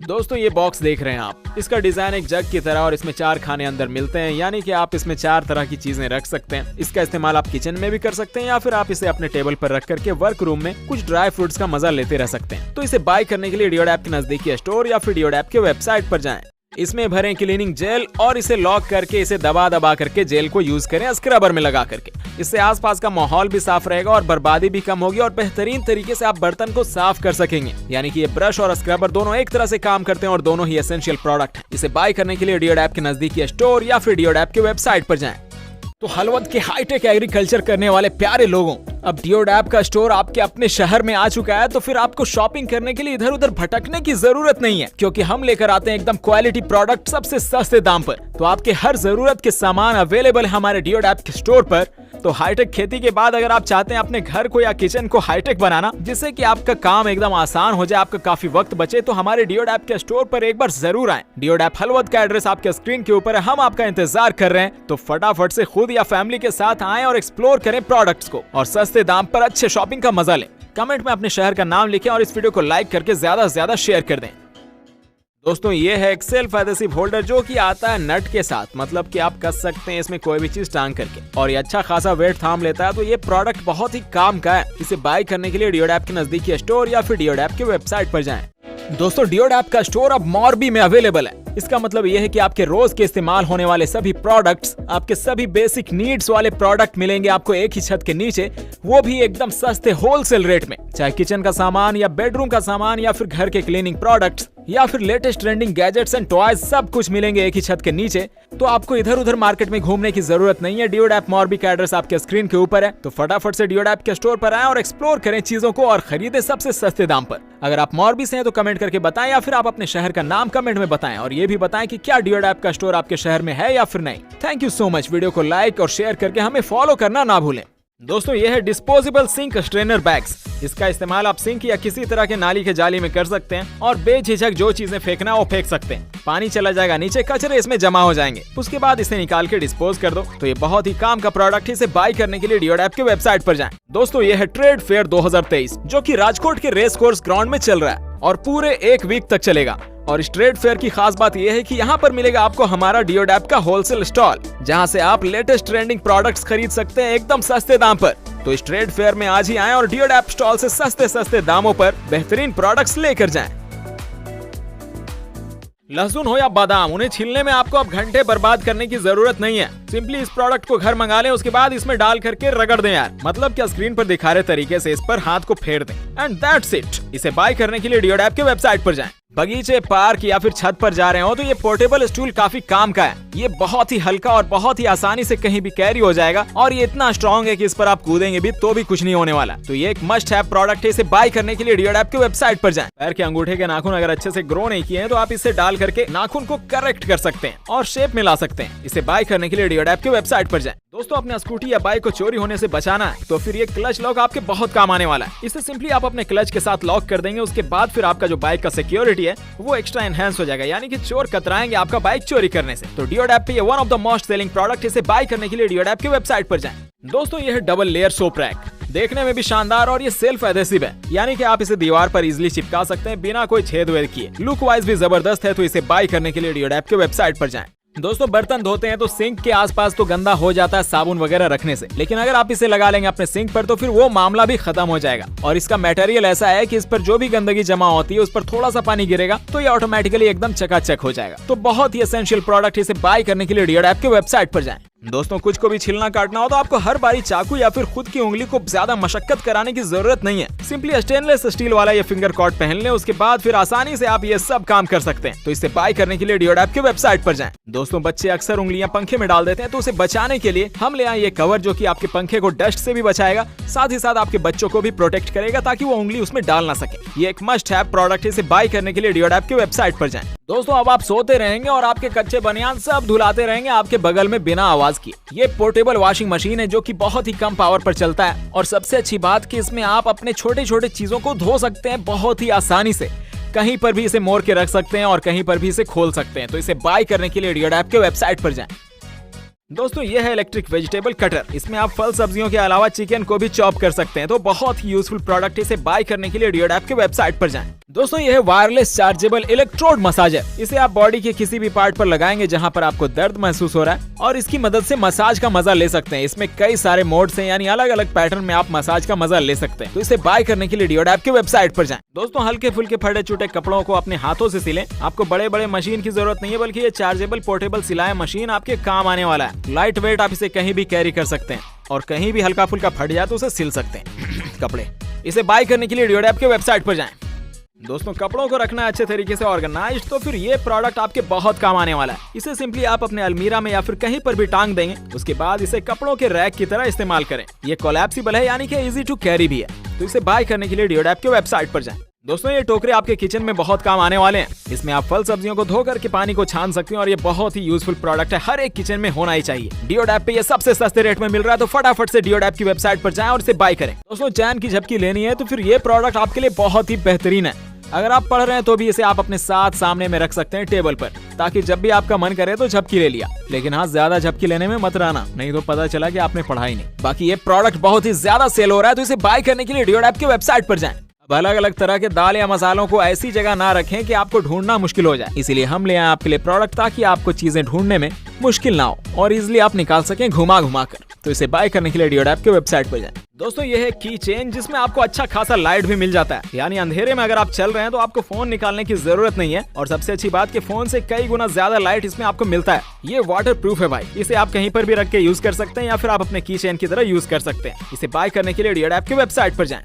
दोस्तों ये बॉक्स देख रहे हैं आप, इसका डिजाइन एक जग की तरह और इसमें 4 खाने अंदर मिलते हैं, यानी कि आप इसमें 4 तरह की चीजें रख सकते हैं। इसका इस्तेमाल आप किचन में भी कर सकते हैं या फिर आप इसे अपने टेबल पर रख करके वर्क रूम में कुछ ड्राई फ्रूट्स का मजा लेते रह सकते हैं। तो इसे बाय करने के लिए डियोड ऐप के नजदीकी स्टोर या फिर डियोड ऐप के वेबसाइट पर जाएं। इसमें भरें क्लीनिंग जेल और इसे लॉक करके इसे दबा दबा करके जेल को यूज करें स्क्रबर में लगा करके। इससे आसपास का माहौल भी साफ रहेगा और बर्बादी भी कम होगी और बेहतरीन तरीके से आप बर्तन को साफ कर सकेंगे। यानी कि ये ब्रश और स्क्रबर दोनों एक तरह से काम करते हैं और दोनों ही एसेंशियल प्रोडक्ट हैं। इसे बाय करने के लिए डियोड ऐप के नजदीकी स्टोर या फिर डियोड ऐप के वेबसाइट पर जाएं। तो हलवद के हाईटेक एग्रीकल्चर करने वाले प्यारे लोगों, अब डियोड ऐप का स्टोर आपके अपने शहर में आ चुका है, तो फिर आपको शॉपिंग करने के लिए इधर उधर भटकने की जरूरत नहीं है, क्योंकि हम लेकर आते हैं एकदम क्वालिटी प्रोडक्ट सबसे सस्ते दाम पर। तो आपके हर जरूरत के सामान अवेलेबल है हमारे डियोड ऐप के स्टोर पर। तो हाईटेक खेती के बाद अगर आप चाहते हैं अपने घर को या किचन को हाईटेक बनाना, जिससे कि आपका काम एकदम आसान हो जाए, आपका काफी वक्त बचे, तो हमारे डियोड ऐप के स्टोर पर एक बार जरूर आएं। डियोड ऐप हलवद का एड्रेस आपके स्क्रीन के ऊपर है, हम आपका इंतजार कर रहे हैं। तो फटाफट से खुद या फैमिली के साथ आएं और एक्सप्लोर करें प्रोडक्ट्स को और सस्ते दाम पर अच्छे शॉपिंग का मजा लें। कमेंट में अपने शहर का नाम लिखें और इस वीडियो को लाइक करके ज्यादा से ज्यादा शेयर कर दें। दोस्तों ये है एक सेल्फ एडहेसिव होल्डर जो कि आता है नट के साथ, मतलब कि आप कस सकते हैं इसमें कोई भी चीज टांग करके, और ये अच्छा खासा वेट थाम लेता है। तो ये प्रोडक्ट बहुत ही काम का है। इसे बाय करने के लिए डियोड ऐप के नजदीकी स्टोर या फिर डियोड ऐप के वेबसाइट पर जाएं। दोस्तों डियोड ऐप का स्टोर अब मोरबी में अवेलेबल है। इसका मतलब यह है कि आपके रोज के इस्तेमाल होने वाले सभी प्रोडक्ट्स, आपके सभी बेसिक नीड्स वाले प्रोडक्ट मिलेंगे आपको एक ही छत के नीचे, वो भी एकदम सस्ते होलसेल रेट में। चाहे किचन का सामान या बेडरूम का सामान या फिर घर के क्लीनिंग प्रोडक्ट्स या फिर latest trending gadgets and toys, सब कुछ मिलेंगे एक ही छत के नीचे। तो आपको इधर उधर मार्केट में घूमने की जरूरत नहीं है। डियोड ऐप मोरबी का एड्रेस आपके स्क्रीन के ऊपर है। तो फटाफट से डियोड ऐप के स्टोर पर आएं और एक्सप्लोर करें चीजों को और खरीदें सबसे सस्ते दाम पर। अगर आप मोरबी से हैं तो कमेंट करके बताएं या फिर आप अपने शहर का नाम कमेंट में बताएं, और ये भी बताएं कि क्या डियोड ऐप का स्टोर आपके शहर में है या फिर नहीं। Thank you so much. Video को लाइक और शेयर करके हमें फॉलो करना ना भूलें। दोस्तों ये है डिस्पोजेबल सिंक स्ट्रेनर बैग्स। इसका इस्तेमाल आप सिंक या किसी तरह के नाली के जाली में कर सकते हैं और बेझिझक जो चीजें फेंकना है वो फेंक सकते हैं। पानी चला जाएगा नीचे, कचरे इसमें जमा हो जाएंगे, उसके बाद इसे निकाल के डिस्पोज कर दो। तो ये बहुत ही काम का प्रोडक्ट है। इसे बाय करने के लिए डियोड ऐप के वेबसाइट पर जाएं। दोस्तों ये है ट्रेड फेयर 2023 जो कि राजकोट के रेस कोर्स ग्राउंड में चल रहा है और पूरे 1 वीक तक चलेगा। और इस ट्रेड फेयर की खास बात यह है कि यहाँ पर मिलेगा आपको हमारा डियोड ऐप का होलसेल स्टॉल, जहाँ से आप लेटेस्ट ट्रेंडिंग प्रोडक्ट्स खरीद सकते हैं एकदम सस्ते दाम पर। तो इस ट्रेड फेयर में आज ही आएं और डियोड ऐप स्टॉल से सस्ते सस्ते दामों पर बेहतरीन प्रोडक्ट्स लेकर जाएं। लहसुन हो या बादाम, उन्हें छीलने में आपको अब घंटे बर्बाद करने की जरूरत नहीं है। सिंपली इस प्रोडक्ट को घर मंगा लें, उसके बाद इसमें डाल करके रगड़ दें यार, मतलब क्या स्क्रीन पर दिखा रहे तरीके से इस पर हाथ को फेर दें एंड दैट्स इट। इसे बाय करने के लिए डियोड ऐप के वेबसाइट पर जाएं। बगीचे, पार्क या फिर छत पर जा रहे हो तो ये पोर्टेबल स्टूल काफी काम का है। ये बहुत ही हल्का और बहुत ही आसानी से कहीं भी कैरी हो जाएगा और ये इतना स्ट्रॉन्ग है कि इस पर आप कूदेंगे भी तो भी कुछ नहीं होने वाला। तो ये एक मस्ट हैव प्रोडक्ट है। इसे बाय करने के लिए डियोड ऐप के वेबसाइट पर जाएं। पैर के अंगूठे के नाखून अगर अच्छे से ग्रो नहीं किए हैं तो आप इसे डाल करके नाखून को करेक्ट कर सकते हैं और शेप में ला सकते हैं। इसे बाय करने के लिए डियोड ऐप के वेबसाइट पर जाएं। दोस्तों अपने स्कूटी या बाइक को चोरी होने से बचाना है तो फिर ये क्लच लॉक आपके बहुत काम आने वाला है। इसे सिंपली आप अपने क्लच के साथ लॉक कर देंगे, उसके बाद फिर आपका जो बाइक का सिक्योरिटी है वो एक्स्ट्रा एनहांस हो जाएगा, यानी कि चोर कतराएंगे आपका बाइक चोरी करने से। तो डियोड ऐप पे ये one of the most selling product. इसे बाय करने के लिए डियोड ऐप के वेबसाइट पर जाएं। दोस्तों ये है डबल लेयर सोप रैक, देखने में भी शानदार और ये सेल्फ एडहेसिव है, यानी कि आप इसे दीवार पर इजीली चिपका सकते हैं बिना कोई छेद वेद किए। लुक वाइज भी जबरदस्त है। तो इसे बाय करने के लिए डियोड ऐप के वेबसाइट पर जाएं। दोस्तों बर्तन धोते हैं तो सिंक के आसपास तो गंदा हो जाता है साबुन वगैरह रखने से, लेकिन अगर आप इसे लगा लेंगे अपने सिंक पर तो फिर वो मामला भी खत्म हो जाएगा। और इसका मटेरियल ऐसा है कि इस पर जो भी गंदगी जमा होती है उस पर थोड़ा सा पानी गिरेगा तो ये ऑटोमेटिकली एकदम चकाचक हो जाएगा। तो बहुत ही एसेंशियल प्रोडक्ट। इसे बाय करने के लिए डियोड ऐप के वेबसाइट पर जाएं। दोस्तों कुछ को भी छिलना काटना हो तो आपको हर बारी चाकू या फिर खुद की उंगली को ज्यादा मशक्कत कराने की जरूरत नहीं है। सिंपली स्टेनलेस स्टील वाला ये फिंगर कॉर्ड पहन लें, उसके बाद फिर आसानी से आप ये सब काम कर सकते हैं। तो इसे बाय करने के लिए डियोड ऐप के वेबसाइट पर जाएं। दोस्तों बच्चे अक्सर उंगलियां पंखे में डाल देते हैं, तो उसे बचाने के लिए हम ले आए ये कवर जो कि आपके पंखे को डस्ट से भी बचाएगा, साथ ही साथ आपके बच्चों को भी प्रोटेक्ट करेगा ताकि वो उंगली उसमें डाल ना सके। ये एक मस्ट हैव प्रोडक्ट है। इसे बाय करने के लिए डियोड ऐप के वेबसाइट पर जाएं। दोस्तों अब आप सोते रहेंगे और आपके कच्चे बनियान सब धुलाते रहेंगे आपके बगल में बिना आवाज किए। ये पोर्टेबल वॉशिंग मशीन है जो कि बहुत ही कम पावर पर चलता है और सबसे अच्छी बात कि इसमें आप अपने छोटे छोटे चीजों को धो सकते हैं बहुत ही आसानी से। कहीं पर भी इसे मोड़ के रख सकते हैं और कहीं पर भी इसे खोल सकते हैं। तो इसे बाय करने के लिए डियोड ऐप के वेबसाइट पर जाएं। दोस्तों ये है इलेक्ट्रिक वेजिटेबल कटर। इसमें आप फल सब्जियों के अलावा चिकन को भी चॉप कर सकते हैं। तो बहुत ही यूजफुल प्रोडक्ट है। इसे बाय करने के लिए डियोड ऐप के वेबसाइट पर जाएं। दोस्तों ये है वायरलेस चार्जेबल इलेक्ट्रोड मसाजर। इसे आप बॉडी के किसी भी पार्ट पर लगाएंगे जहां पर आपको दर्द महसूस हो रहा है और इसकी मदद से मसाज का मजा ले सकते हैं। इसमें कई सारे मोड्स हैं, यानी अलग अलग पैटर्न में आप मसाज का मजा ले सकते हैं। तो इसे बाय करने के लिए डियोडैप की वेबसाइट पर जाएं। दोस्तों हल्के फुल्के फटे छूटे कपड़ों को अपने हाथों से सिलें। आपको बड़े बड़े मशीन की जरूरत नहीं है, बल्कि ये चार्जेबल पोर्टेबल सिलाई मशीन आपके काम आने वाला है। लाइट वेट, आप इसे कहीं भी कैरी कर सकते हैं और कहीं भी हल्का फुल्का फट जाए तो उसे सिल सकते हैं कपड़े। इसे बाय करने के लिए डियोडैप की वेबसाइट पर जाएं। दोस्तों कपड़ों को रखना अच्छे तरीके से ऑर्गेनाइज्ड, तो फिर ये प्रोडक्ट आपके बहुत काम आने वाला है। इसे सिंपली आप अपने अलमीरा में या फिर कहीं पर भी टांग देंगे। उसके बाद इसे कपड़ों के रैक की तरह इस्तेमाल करें। ये कोलैप्सिबल है, यानी कि इजी टू कैरी भी है। तो इसे बाय करने के लिए डियोडैप की वेबसाइट पर जाएं। दोस्तों ये टोकरे आपके किचन में बहुत काम आने वाले हैं। इसमें आप फल सब्जियों को धो करके पानी को छान सकते हैं और ये बहुत ही यूजफुल प्रोडक्ट है, हर एक किचन में होना ही चाहिए। डियोडैप पे ये सबसे सस्ते रेट में मिल रहा है, तो फटाफट से डियोडैप की वेबसाइट पर जाएं और इसे बाय करें। दोस्तों चैन की झपकी लेनी है तो फिर ये प्रोडक्ट आपके लिए बहुत ही बेहतरीन है। अगर आप पढ़ रहे हैं तो भी इसे आप अपने साथ सामने में रख सकते हैं टेबल पर, ताकि जब भी आपका मन करे तो झपकी ले लिया। लेकिन हाँ, ज्यादा झपकी लेने में मत रहना, नहीं तो पता चला कि आपने पढ़ा ही नहीं। बाकी ये प्रोडक्ट बहुत ही ज्यादा सेल हो रहा है, तो इसे बाय करने के लिए डियोडैप की वेबसाइट पर जाएं। अब अलग अलग तरह के दाल या मसालों को ऐसी जगह ना रखें कि आपको ढूंढना मुश्किल हो जाए। इसीलिए हम ले आए आपके लिए प्रोडक्ट, ताकि आपको चीजें ढूंढने में मुश्किल ना हो और इजिली आप निकाल सकें घुमा घुमा कर। तो इसे बाय करने के लिए डियोडैप की वेबसाइट पर जाएं। दोस्तों ये है की चेन, जिसमें आपको अच्छा खासा लाइट भी मिल जाता है। यानी अंधेरे में अगर आप चल रहे हैं तो आपको फोन निकालने की जरूरत नहीं है। और सबसे अच्छी बात कि फोन से कई गुना ज्यादा लाइट इसमें आपको मिलता है। ये वाटर प्रूफ है भाई। इसे आप कहीं पर भी रख के यूज कर सकते हैं या फिर आप अपने की चेन की तरह यूज कर सकते हैं। इसे बाय करने के लिए डियोडैप की वेबसाइट पर जाएं।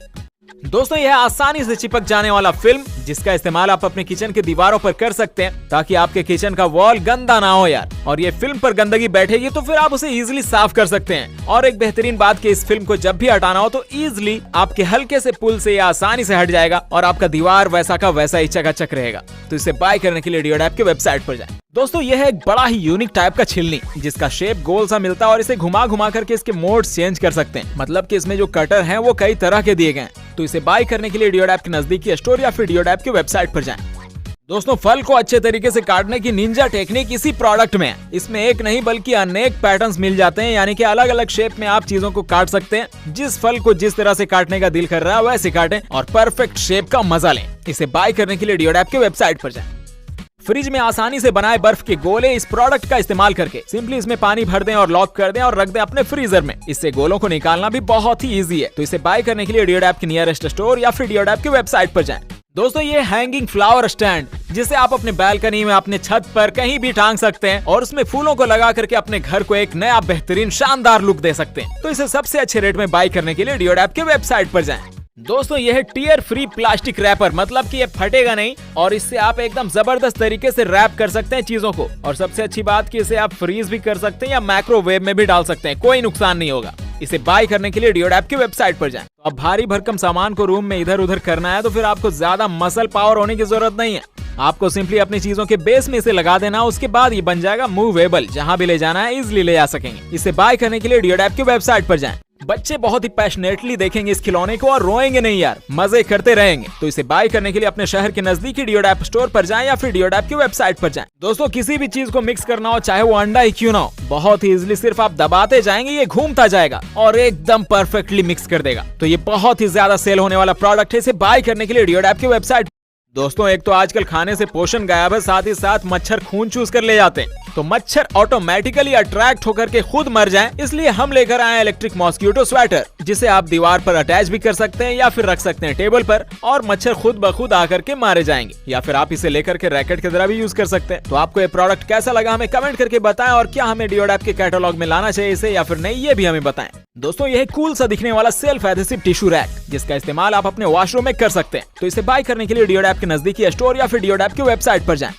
दोस्तों यह आसानी से चिपक जाने वाला फिल्म, जिसका इस्तेमाल आप अपने किचन के दीवारों पर कर सकते हैं, ताकि आपके किचन का वॉल गंदा ना हो यार। और ये फिल्म पर गंदगी बैठेगी तो फिर आप उसे इजीली साफ कर सकते हैं। और एक बेहतरीन बात कि इस फिल्म को जब भी हटाना हो तो इजीली आपके हल्के से पुल से आसानी से हट जाएगा और आपका दीवार वैसा का वैसा ही चकाचक रहेगा। तो इसे बाय करने के लिए डियोडैप की वेबसाइट पर जाएं। दोस्तों यह है एक बड़ा ही यूनिक टाइप का छिलनी, जिसका शेप गोल सा मिलता है और इसे घुमा घुमा करके इसके मोड्स चेंज कर सकते हैं। मतलब कि इसमें जो कटर हैं वो कई तरह के दिए गए हैं। तो इसे बाय करने के लिए डियोडैप के नजदीकी स्टोर या फिर डियोडैप की वेबसाइट पर जाएं। दोस्तों फल को अच्छे तरीके से काटने की निंजा टेक्निक इसी प्रोडक्ट में है। इसमें एक नहीं बल्कि अनेक पैटर्न्स मिल जाते हैं, यानी कि अलग अलग शेप में आप चीजों को काट सकते हैं। जिस फल को जिस तरह से काटने का दिल कर रहा है वैसे काटें और परफेक्ट शेप का मजा लें। इसे बाय करने के लिए डियोडैप की वेबसाइट पर जाएं। फ्रिज में आसानी से बनाए बर्फ के गोले इस प्रोडक्ट का इस्तेमाल करके सिंपली इसमें पानी भर दें और लॉक कर दें और रख दें अपने फ्रीजर में। इससे गोलों को निकालना भी बहुत ही इजी है। तो इसे बाय करने के लिए डियोडैप की नियरेस्ट स्टोर या फिर डियोडैप की वेबसाइट पर जाएं। दोस्तों ये हैंगिंग फ्लावर स्टैंड, जिसे आप अपने बालकनी में, अपने छत पर कहीं भी टांग सकते हैं और उसमें फूलों को लगा करके अपने घर को एक नया बेहतरीन शानदार लुक दे सकते हैं। तो इसे सबसे अच्छे रेट में बाय करने के लिए डियोडैप की वेबसाइट पर जाएं। दोस्तों यह है टीयर फ्री प्लास्टिक रैपर, मतलब कि ये फटेगा नहीं और इससे आप एकदम जबरदस्त तरीके से रैप कर सकते हैं चीजों को। और सबसे अच्छी बात कि इसे आप फ्रीज भी कर सकते हैं या माइक्रोवेव में भी डाल सकते हैं, कोई नुकसान नहीं होगा। इसे बाय करने के लिए डियोडैप की वेबसाइट पर जाएं। तो अब भारी भरकम सामान को रूम में इधर उधर करना है तो फिर आपको ज्यादा मसल पावर होने की जरूरत नहीं है। आपको सिंपली अपनी चीजों के बेस में इसे लगा देना, उसके बाद ये बन जाएगा मूवेबल। जहां भी ले जाना है इजिली ले जा सकेंगे। इसे बाय करने के लिए डियोडैप की वेबसाइट पर जाएं। बच्चे बहुत ही पैशनेटली देखेंगे इस खिलौने को और रोएंगे नहीं यार, मजे करते रहेंगे। तो इसे बाय करने के लिए अपने शहर के नजदीकी डियोडैप स्टोर पर जाएं या फिर डियोडैप की वेबसाइट पर जाएं। दोस्तों किसी भी चीज को मिक्स करना हो, चाहे वो अंडा ही क्यों ना हो, बहुत ही इजीली सिर्फ आप दबाते जाएंगे, ये घूमता जाएगा और एकदम परफेक्टली मिक्स कर देगा। तो ये बहुत ही ज्यादा सेल होने वाला प्रोडक्ट है। इसे बाय करने के लिए डियोडैप की वेबसाइट। दोस्तों एक तो आजकल खाने से पोषण गायब है, साथ ही साथ मच्छर खून चूस कर ले जाते हैं। तो मच्छर ऑटोमेटिकली अट्रैक्ट होकर के खुद मर जाएं, इसलिए हम लेकर आए इलेक्ट्रिक मॉस्किटो स्वेटर, जिसे आप दीवार पर अटैच भी कर सकते हैं या फिर रख सकते हैं टेबल पर और मच्छर खुद ब खुद आकर के मारे जाएंगे। या फिर आप इसे लेकर के रैकेट की तरह भी यूज कर सकते हैं। तो आपको ये प्रोडक्ट कैसा लगा हमें कमेंट करके बताएं और क्या हमें डियोडैप के कैटलॉग में लाना चाहिए इसे या फिर नहीं, ये भी हमें बताएं। दोस्तों यह कूल सा दिखने वाला सेल्फ एडहेसिव टिश्यू रैक, जिसका इस्तेमाल आप अपने वॉशरूम में कर सकते हैं। तो इसे बाय करने के लिए डियोडैप के नजदीकी स्टोर या फिर डियोडैप की वेबसाइट पर जाएं।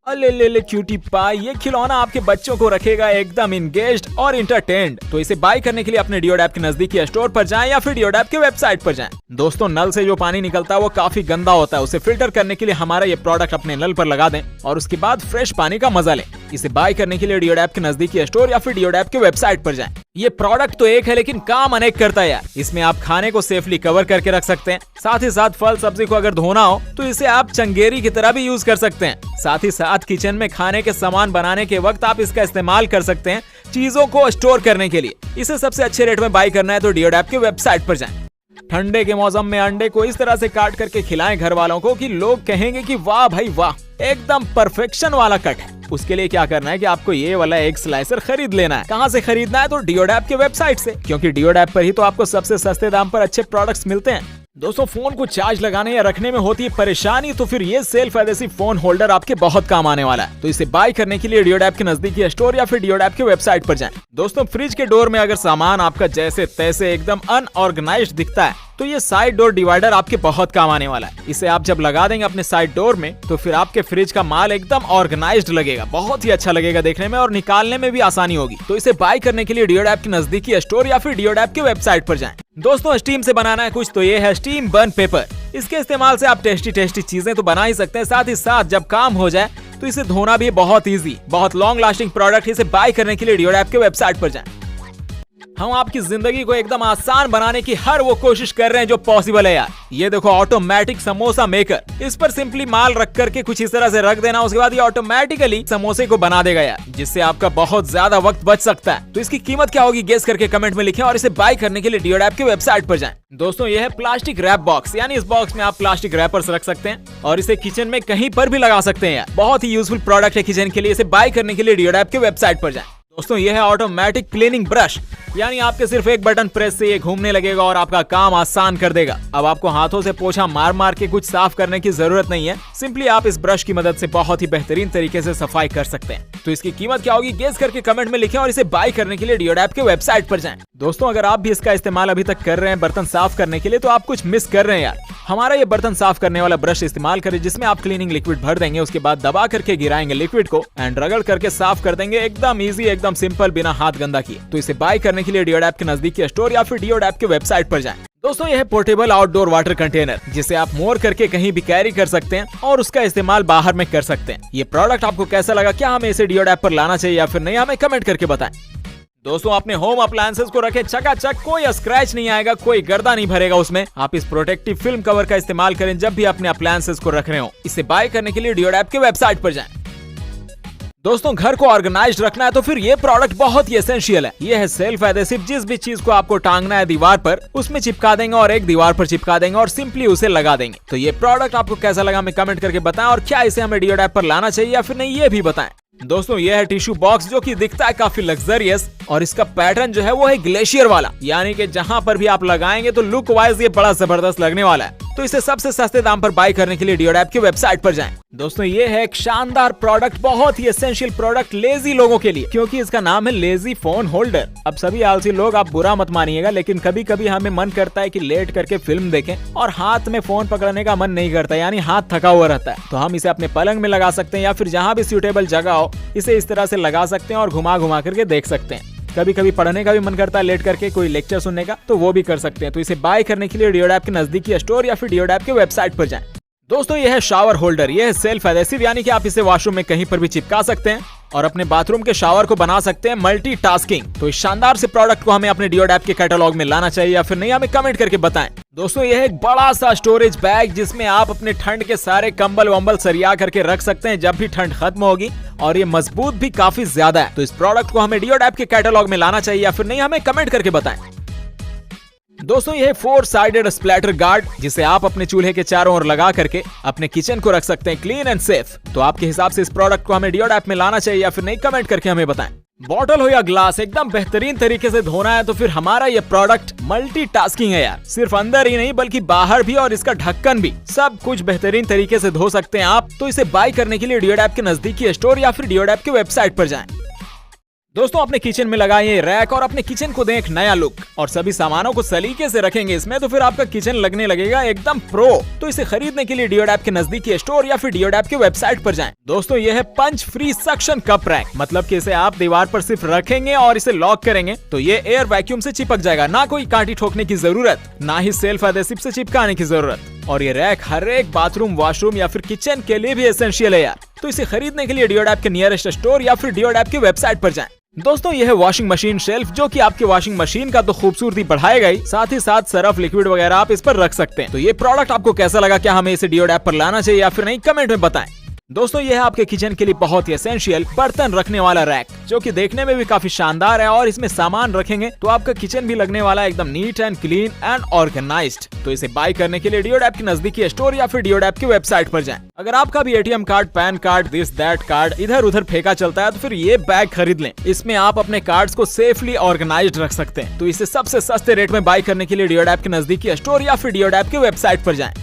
अले ले ले क्यूटी पाई, ये खिलौना आपके बच्चों को रखेगा एकदम इंगेज्ड और इंटरटेन्ड। तो इसे बाय करने के लिए अपने डियोडैप के नजदीकी स्टोर पर जाएं या फिर डियोडैप की वेबसाइट पर जाएं। दोस्तों नल से जो पानी निकलता है वो काफी गंदा होता है, उसे फिल्टर करने के लिए हमारा ये प्रोडक्ट अपने नल पर लगा दें और उसके बाद फ्रेश पानी का मजा लें। इसे बाय करने के लिए डियोडैप के नजदीकी स्टोर या फिर डियोडैप की वेबसाइट पर जाएं। ये प्रोडक्ट तो एक है लेकिन काम अनेक करता है यार। इसमें आप खाने को सेफली कवर करके रख सकते हैं, साथ ही साथ फल सब्जी को अगर धोना हो तो इसे आप चंगेरी की तरह भी यूज कर सकते हैं। साथ ही साथ किचन में खाने के सामान बनाने के वक्त आप इसका इस्तेमाल कर सकते हैं चीजों को स्टोर करने के लिए। इसे सबसे अच्छे रेट में बाय करना है तो डियोडैप की वेबसाइट पर जाएं। ठंडे के मौसम में अंडे को इस तरह से काट करके खिलाएं घर वालों को कि लोग कहेंगे कि वाह भाई वाह, एकदम परफेक्शन वाला कट है। उसके लिए क्या करना है कि आपको ये वाला एग स्लाइसर खरीद लेना है। कहाँ से खरीदना है? तो डियोडैप के वेबसाइट से, क्योंकि डियोडैप पर ही तो आपको सबसे सस्ते दाम पर अच्छे प्रोडक्ट्स मिलते हैं। दोस्तों, फोन को चार्ज लगाने या रखने में होती है परेशानी, तो फिर ये सेल्फ एडेसिव फोन होल्डर आपके बहुत काम आने वाला है। तो इसे बाय करने के लिए डियोडैप के नजदीकी स्टोर या फिर डियोडैप के वेबसाइट पर जाएं। दोस्तों, फ्रिज के डोर में अगर सामान आपका जैसे तैसे एकदम अनऑर्गेनाइज्ड दिखता है तो ये साइड डोर डिवाइडर आपके बहुत काम आने वाला है। इसे आप जब लगा देंगे अपने साइड डोर में तो फिर आपके फ्रिज का माल एकदम ऑर्गेनाइज्ड लगेगा, बहुत ही अच्छा लगेगा देखने में और निकालने में भी आसानी होगी। तो इसे बाय करने के लिए डियोडैप के नजदीकी स्टोर या फिर डियोडैप के वेबसाइट पर जाएं। दोस्तों, स्टीम से बनाना है कुछ तो ये है स्टीम बर्न पेपर। इसके इस्तेमाल से आप टेस्टी चीजें तो बना ही सकते हैं, साथ ही साथ जब काम हो जाए तो इसे धोना भी बहुत इजी, बहुत लॉन्ग लास्टिंग प्रोडक्ट। इसे बाय करने के लिए डियोडैप के वेबसाइट पर जाएं। हम आपकी जिंदगी को एकदम आसान बनाने की हर वो कोशिश कर रहे हैं जो पॉसिबल है यार। ये देखो ऑटोमेटिक समोसा मेकर। इस पर सिंपली माल रख करके कुछ इस तरह से रख देना, उसके बाद ये ऑटोमेटिकली समोसे को बना देगा यार, जिससे आपका बहुत ज्यादा वक्त बच सकता है। तो इसकी कीमत क्या होगी गेस करके कमेंट में लिखें और इसे बाय करने के लिए डियोडैप के वेबसाइट पर जाएं। दोस्तों, ये है प्लास्टिक रैप बॉक्स, यानी इस बॉक्स में आप प्लास्टिक रैपर्स रख सकते हैं और इसे किचन में कहीं पर भी लगा सकते हैं यार। बहुत ही यूजफुल प्रोडक्ट है किचन के लिए। इसे बाय करने के लिए डियोडैप के वेबसाइट पर जाएं। दोस्तों, ये है ऑटोमेटिक क्लीनिंग ब्रश, यानी आपके सिर्फ एक बटन प्रेस से ये घूमने लगेगा और आपका काम आसान कर देगा। अब आपको हाथों से पोछा मार मार के कुछ साफ करने की जरूरत नहीं है, सिंपली आप इस ब्रश की मदद से बहुत ही बेहतरीन तरीके से सफाई कर सकते हैं। तो इसकी कीमत क्या होगी गेस करके कमेंट में लिखें और इसे बाय करने के लिए डियोडैप के वेबसाइट पर जाएं। दोस्तों, अगर आप भी इसका इस्तेमाल अभी तक कर रहे हैं बर्तन साफ करने के लिए तो आप कुछ मिस कर रहे हैं यार। हमारा ये बर्तन साफ करने वाला ब्रश इस्तेमाल करें, जिसमें आप क्लीनिंग लिक्विड भर देंगे, उसके बाद दबा करके गिराएंगे लिक्विड को एंड रगड़ करके साफ कर देंगे। एकदम इजी, एकदम सिंपल, बिना हाथ गंदा किए। तो इसे बाय करने के लिए डियोडैप के नजदीकी स्टोर या फिर डियोडैप के वेबसाइट पर जाएं। दोस्तों, यह है पोर्टेबल आउटडोर वाटर कंटेनर, जिसे आप मोर करके कहीं भी कैरी कर सकते हैं और उसका इस्तेमाल बाहर में कर सकते हैं। ये प्रोडक्ट आपको कैसा लगा? क्या हमें इसे डियोडैप पर लाना चाहिए या फिर नहीं? हमें कमेंट करके बताएं। दोस्तों, अपने होम अप्लायंसेस को रखें चकाचक, कोई स्क्रैच नहीं आएगा, कोई गर्दा नहीं भरेगा उसमें। आप इस प्रोटेक्टिव फिल्म कवर का इस्तेमाल करें जब भी अपने अप्लायंसेस को रख रहे हो। इसे बाय करने के लिए डियोडैप के वेबसाइट पर जाएं। दोस्तों, घर को ऑर्गेनाइज्ड रखना है तो फिर ये प्रोडक्ट बहुत ही एसेंशियल है। ये है सेल्फ एडेसिव। जिस भी चीज को आपको टांगना है दीवार पर, उसमें चिपका देंगे और एक दीवार पर चिपका देंगे और सिंपली उसे लगा देंगे। तो ये प्रोडक्ट आपको कैसा लगा हमें कमेंट करके बताएं और क्या इसे हमें डियोडैप पर लाना चाहिए या फिर नहीं, ये भी बताएं। दोस्तों, ये है टिश्यू बॉक्स, जो कि दिखता है काफी लग्जरियस और इसका पैटर्न जो है वो है ग्लेशियर वाला, यानी कि जहां पर भी आप लगाएंगे तो लुक वाइज ये बड़ा जबरदस्त लगने वाला है। तो इसे सबसे सस्ते दाम पर बाय करने के लिए डियोडैप की वेबसाइट पर जाएं। दोस्तों, ये है एक शानदार प्रोडक्ट, बहुत ही एसेंशियल प्रोडक्ट लेजी लोगों के लिए, क्योंकि इसका नाम है लेजी फोन होल्डर। अब सभी आलसी लोग, आप बुरा मत मानिएगा, लेकिन कभी कभी हमें मन करता है कि लेट करके फिल्म देखें और हाथ में फोन पकड़ने का मन नहीं करता, यानी हाथ थका हुआ रहता है। तो हम इसे अपने पलंग में लगा सकते हैं या फिर जहाँ भी सूटेबल जगह हो इसे इस तरह से लगा सकते हैं और घुमा घुमा करके देख सकते हैं। कभी कभी पढ़ने का भी मन करता है लेट करके, कोई लेक्चर सुनने का, तो वो भी कर सकते हैं। तो इसे बाय करने के लिए डियोडैप के नजदीकी स्टोर या फिर डियोडैप के वेबसाइट पर जाएं। दोस्तों, ये है शावर होल्डर। ये है सेल्फ एडेसिव, यानी कि आप इसे वॉशरूम में कहीं पर भी चिपका सकते हैं और अपने बाथरूम के शावर को बना सकते हैं मल्टीटास्किंग। तो इस शानदार से प्रोडक्ट को हमें अपने डियोडैप के कैटलॉग में लाना चाहिए या फिर नहीं, हमें कमेंट करके बताएं। दोस्तों, यह है एक बड़ा सा स्टोरेज बैग, जिसमें आप अपने ठंड के सारे कंबल वंबल सरिया करके रख सकते हैं जब भी ठंड खत्म होगी, और ये मजबूत भी काफी ज्यादा है। तो इस प्रोडक्ट को हमें डियोडैप के कैटलॉग में लाना चाहिए या फिर नहीं, हमें कमेंट करके बताएं। दोस्तों, ये है 4 साइडेड स्प्लैटर गार्ड, जिसे आप अपने चूल्हे के चारों ओर लगा करके अपने किचन को रख सकते हैं क्लीन एंड सेफ। तो आपके हिसाब से इस प्रोडक्ट को हमें डियोडैप में लाना चाहिए या फिर नहीं, कमेंट करके हमें बताएं। बॉटल हो या ग्लास, एकदम बेहतरीन तरीके से धोना है तो फिर हमारा ये प्रोडक्ट मल्टीटास्किंग है यार। सिर्फ अंदर ही नहीं बल्कि बाहर भी, और इसका ढक्कन भी, सब कुछ बेहतरीन तरीके से धो सकते हैं आप। तो इसे बाय करने के लिए डियोडैप के नजदीकी स्टोर या फिर डियोडैप के वेबसाइट पर जाएं। दोस्तों, अपने किचन में लगाइए रैक और अपने किचन को दें एक नया लुक, और सभी सामानों को सलीके से रखेंगे इसमें, तो फिर आपका किचन लगने लगेगा एकदम प्रो। तो इसे खरीदने के लिए डियोडैप के नजदीकी स्टोर या फिर डियोडैप के वेबसाइट पर जाएं। दोस्तों, यह है पंच फ्री सक्शन कप रैक, मतलब कि इसे आप दीवार पर सिर्फ रखेंगे और इसे लॉक करेंगे तो ये एयर वैक्यूम से चिपक जाएगा। ना कोई कांटी ठोकने की जरूरत, ना ही सेल्फ एडेसिव से चिपकाने की जरूरत। और ये रैक हर एक बाथरूम, वॉशरूम या फिर किचन के लिए भी एसेंशियल है यार। तो इसे खरीदने के लिए डियोडैप के नियरेस्ट स्टोर या फिर डियोडैप की वेबसाइट पर जाएं। दोस्तों, यह है वॉशिंग मशीन शेल्फ, जो कि आपके वॉशिंग मशीन का तो खूबसूरती बढ़ाएगा ही, साथ ही साथ सरफ, लिक्विड वगैरह आप इस पर रख सकते हैं। तो ये प्रोडक्ट आपको कैसा लगा? क्या हमें इसे डियोडैप पर लाना चाहिए या फिर नहीं, कमेंट में बताएं। दोस्तों ये है आपके किचन के लिए बहुत ही एसेंशियल बर्तन रखने वाला रैक, जो कि देखने में भी काफी शानदार है और इसमें सामान रखेंगे तो आपका किचन भी लगने वाला है एकदम neat and clean and organised. तो इसे बाय करने के लिए डियोडैप की नजदीकी स्टोर या फिर डियोडैप की वेबसाइट पर जाएं। अगर आपका भी ATM card, pan card, this that card इधर उधर फेंका चलता है तो फिर ये बैग खरीद लें। इसमें आप अपने कार्ड्स को सेफली ऑर्गेनाइज्ड रख सकते हैं। तो इसे सबसे सस्ते रेट में बाय करने के लिए डियोडैप के नजदीकी स्टोर या फिर डियोडैप की वेबसाइट पर जाएं।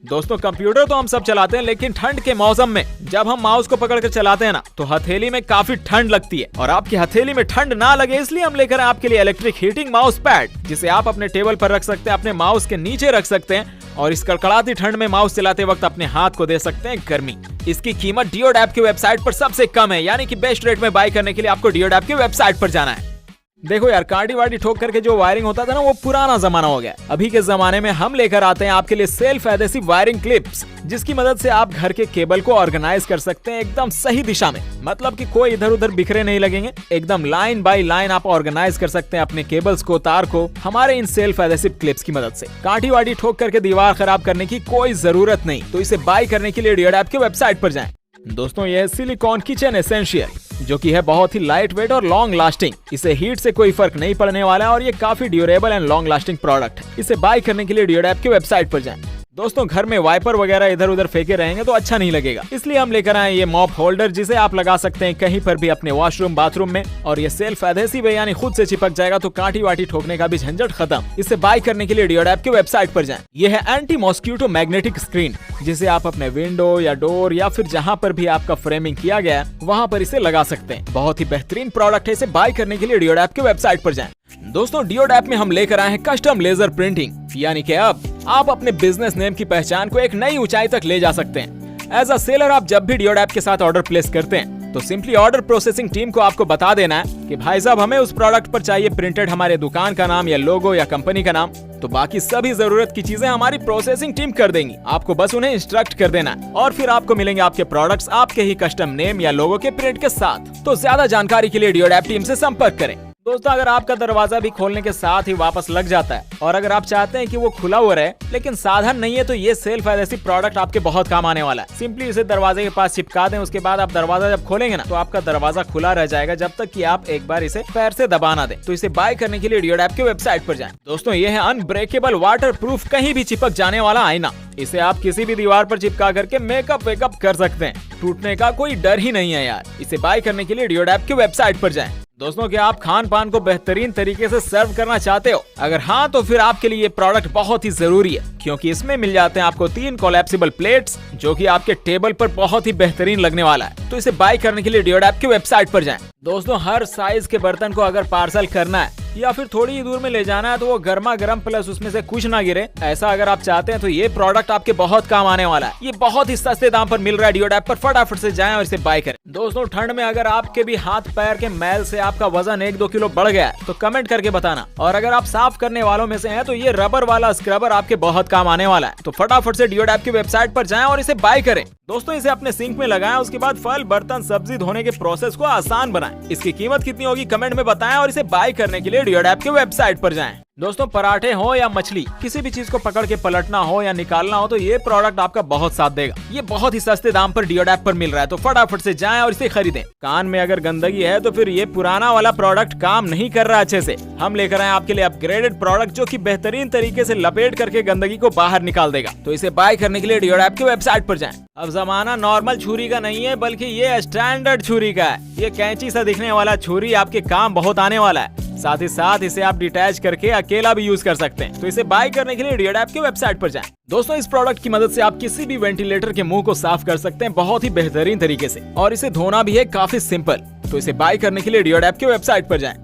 दोस्तों कंप्यूटर तो हम सब चलाते हैं, लेकिन ठंड के मौसम में जब हम माउस को पकड़कर चलाते हैं ना तो हथेली में काफी ठंड लगती है। और आपकी हथेली में ठंड ना लगे इसलिए हम लेकर आए आपके लिए इलेक्ट्रिक हीटिंग माउस पैड, जिसे आप अपने टेबल पर रख सकते हैं, अपने माउस के नीचे रख सकते हैं और इस कड़कड़ाती ठंड में माउस चलाते वक्त अपने हाथ को दे सकते हैं गर्मी। इसकी कीमत डियोडैप की वेबसाइट पर सबसे कम है, यानी कि बेस्ट रेट में बाय करने के लिए आपको डियोडैप की वेबसाइट पर जाना है। देखो यार, काटी वाटी ठोक करके जो वायरिंग होता था ना वो पुराना जमाना हो गया। अभी के जमाने में हम लेकर आते हैं आपके लिए सेल्फ एडेसिव वायरिंग क्लिप्स, जिसकी मदद से आप घर के केबल को ऑर्गेनाइज कर सकते हैं एकदम सही दिशा में। मतलब कि कोई इधर उधर बिखरे नहीं लगेंगे, एकदम लाइन बाय लाइन आप ऑर्गेनाइज कर सकते हैं अपने केबल्स को, तार को हमारे इन सेल्फ एडेसिव क्लिप्स की मदद से। काटी वाटी ठोक करके दीवार खराब करने की कोई जरूरत नहीं। तो इसे बाय करने के लिए डियोडैप की वेबसाइट पर जाएं। दोस्तों ये है सिलिकॉन किचन एसेंशियल, जो कि है बहुत ही लाइट वेट और लॉन्ग लास्टिंग। इसे हीट से कोई फर्क नहीं पड़ने वाला है और ये काफी durable and long lasting product है। इसे बाय करने के लिए डियोडैप की वेबसाइट पर जाएं। दोस्तों घर में वाइपर वगैरह इधर उधर फेंके रहेंगे तो अच्छा नहीं लगेगा, इसलिए हम लेकर आए ये मॉप होल्डर, जिसे आप लगा सकते हैं कहीं पर भी अपने वॉशरूम बाथरूम में। और ये सेल्फ एडेसिव है, यानी खुद से चिपक जाएगा, तो काटी वाटी ठोकने का भी झंझट खत्म। इसे बाय करने के लिए डियोडैप की वेबसाइट पर जाएं। ये है एंटी मॉस्किटो मैग्नेटिक स्क्रीन, जिसे आप अपने विंडो या डोर या फिर जहाँ पर भी आपका फ्रेमिंग किया गया है वहाँ पर इसे लगा सकते हैं। बहुत ही बेहतरीन प्रोडक्ट है। इसे बाय करने के लिए डियोडैप की वेबसाइट पर जाएं। दोस्तों डियोडैप में हम लेकर आए हैं कस्टम लेजर प्रिंटिंग, यानी कि अब आप अपने बिजनेस नेम की पहचान को एक नई ऊंचाई तक ले जा सकते हैं। एज अ सेलर आप जब भी डियोडैप के साथ ऑर्डर प्लेस करते हैं तो सिंपली ऑर्डर प्रोसेसिंग टीम को आपको बता देना है कि भाई साहब हमें उस प्रोडक्ट पर चाहिए प्रिंटेड हमारे दुकान का नाम या लोगो या कंपनी का नाम। तो बाकी सभी जरूरत की चीजें हमारी प्रोसेसिंग टीम कर देंगी। आपको बस उन्हें इंस्ट्रक्ट कर देना है और फिर आपको मिलेंगे आपके प्रोडक्ट्स आपके ही कस्टम नेम या लोगो के प्रिंट के साथ। तो ज्यादा जानकारी के लिए डियोडैप टीम से संपर्क करें। दोस्तों अगर आपका दरवाजा भी खोलने के साथ ही वापस लग जाता है और अगर आप चाहते हैं कि वो खुला हुआ रहे लेकिन साधन नहीं है, तो ये सेल्फ एडेसिव प्रोडक्ट आपके बहुत काम आने वाला है। सिंपली इसे दरवाजे के पास चिपका दें, उसके बाद आप दरवाजा जब खोलेंगे ना तो आपका दरवाजा खुला रह जाएगा जब तक कि आप एक बार इसे पैर से दबा ना दें। तो इसे बाय करने के लिए डियोडैप की वेबसाइट पर जाएं। दोस्तों ये है अनब्रेकेबल वाटर प्रूफ कहीं भी चिपक जाने वाला आईना। इसे आप किसी भी दीवार पर चिपका करके मेकअप वेकअप कर सकते हैं, टूटने का कोई डर ही नहीं है यार। इसे बाय करने के लिए डियोडैप की वेबसाइट पर जाएं। दोस्तों क्या आप खान पान को बेहतरीन तरीके से सर्व करना चाहते हो? अगर हाँ तो फिर आपके लिए ये प्रोडक्ट बहुत ही जरूरी है, क्योंकि इसमें मिल जाते हैं आपको 3 कोलैप्सिबल प्लेट्स, जो कि आपके टेबल पर बहुत ही बेहतरीन लगने वाला है। तो इसे बाय करने के लिए डियोडैप की वेबसाइट पर जाएं। दोस्तों हर साइज के बर्तन को अगर पार्सल करना है या फिर थोड़ी ही दूर में ले जाना है तो वो गर्मा गर्म प्लस उसमें से कुछ ना गिरे, ऐसा अगर आप चाहते हैं तो ये प्रोडक्ट आपके बहुत काम आने वाला है। ये बहुत ही सस्ते दाम पर मिल रहा है डियोडैप पर, फटाफट से जाएं और इसे बाय करें। दोस्तों ठंड में अगर आपके भी हाथ पैर के मैल से आपका वजन 1-2 किलो बढ़ गया है तो कमेंट करके बताना। और अगर आप साफ करने वालों में से हैं तो ये रबर वाला स्क्रबर आपके बहुत काम आने वाला है। तो फटाफट से डियोडैप की वेबसाइट पर जाएं और इसे बाय करें। दोस्तों इसे अपने सिंक में लगाएं, उसके बाद फल बर्तन सब्जी धोने के प्रोसेस को आसान बनाएं। इसकी कीमत कितनी होगी कमेंट में बताएं और इसे बाय करने के लिए डियोडैप की वेबसाइट पर जाएं। दोस्तों पराठे हो या मछली, किसी भी चीज को पकड़ के पलटना हो या निकालना हो तो ये प्रोडक्ट आपका बहुत साथ देगा। ये बहुत ही सस्ते दाम पर डियोडैप पर मिल रहा है, तो फटाफट से जाएं और इसे खरीदें। कान में अगर गंदगी है तो फिर ये पुराना वाला प्रोडक्ट काम नहीं कर रहा अच्छे से। हम लेकर आए आपके लिए अपग्रेडेड प्रोडक्ट, जो कि बेहतरीन तरीके से लपेट करके गंदगी को बाहर निकाल देगा। तो इसे बाय करने के लिए डियोडैप की वेबसाइट पर जाएं। अब जमाना नॉर्मल छुरी का नहीं है, बल्कि ये स्टैंडर्ड छुरी का है। ये कैंची सा दिखने वाला छुरी आपके काम बहुत आने वाला है। साथ ही साथ इसे आप डिटैच करके अकेला भी यूज कर सकते हैं। तो इसे बाय करने के लिए डियोडैप की वेबसाइट पर जाएं। दोस्तों इस प्रोडक्ट की मदद से आप किसी भी वेंटिलेटर के मुंह को साफ कर सकते हैं बहुत ही बेहतरीन तरीके से, और इसे धोना भी है काफी सिंपल। तो इसे बाय करने के लिए डियोडैप की वेबसाइट पर जाएं।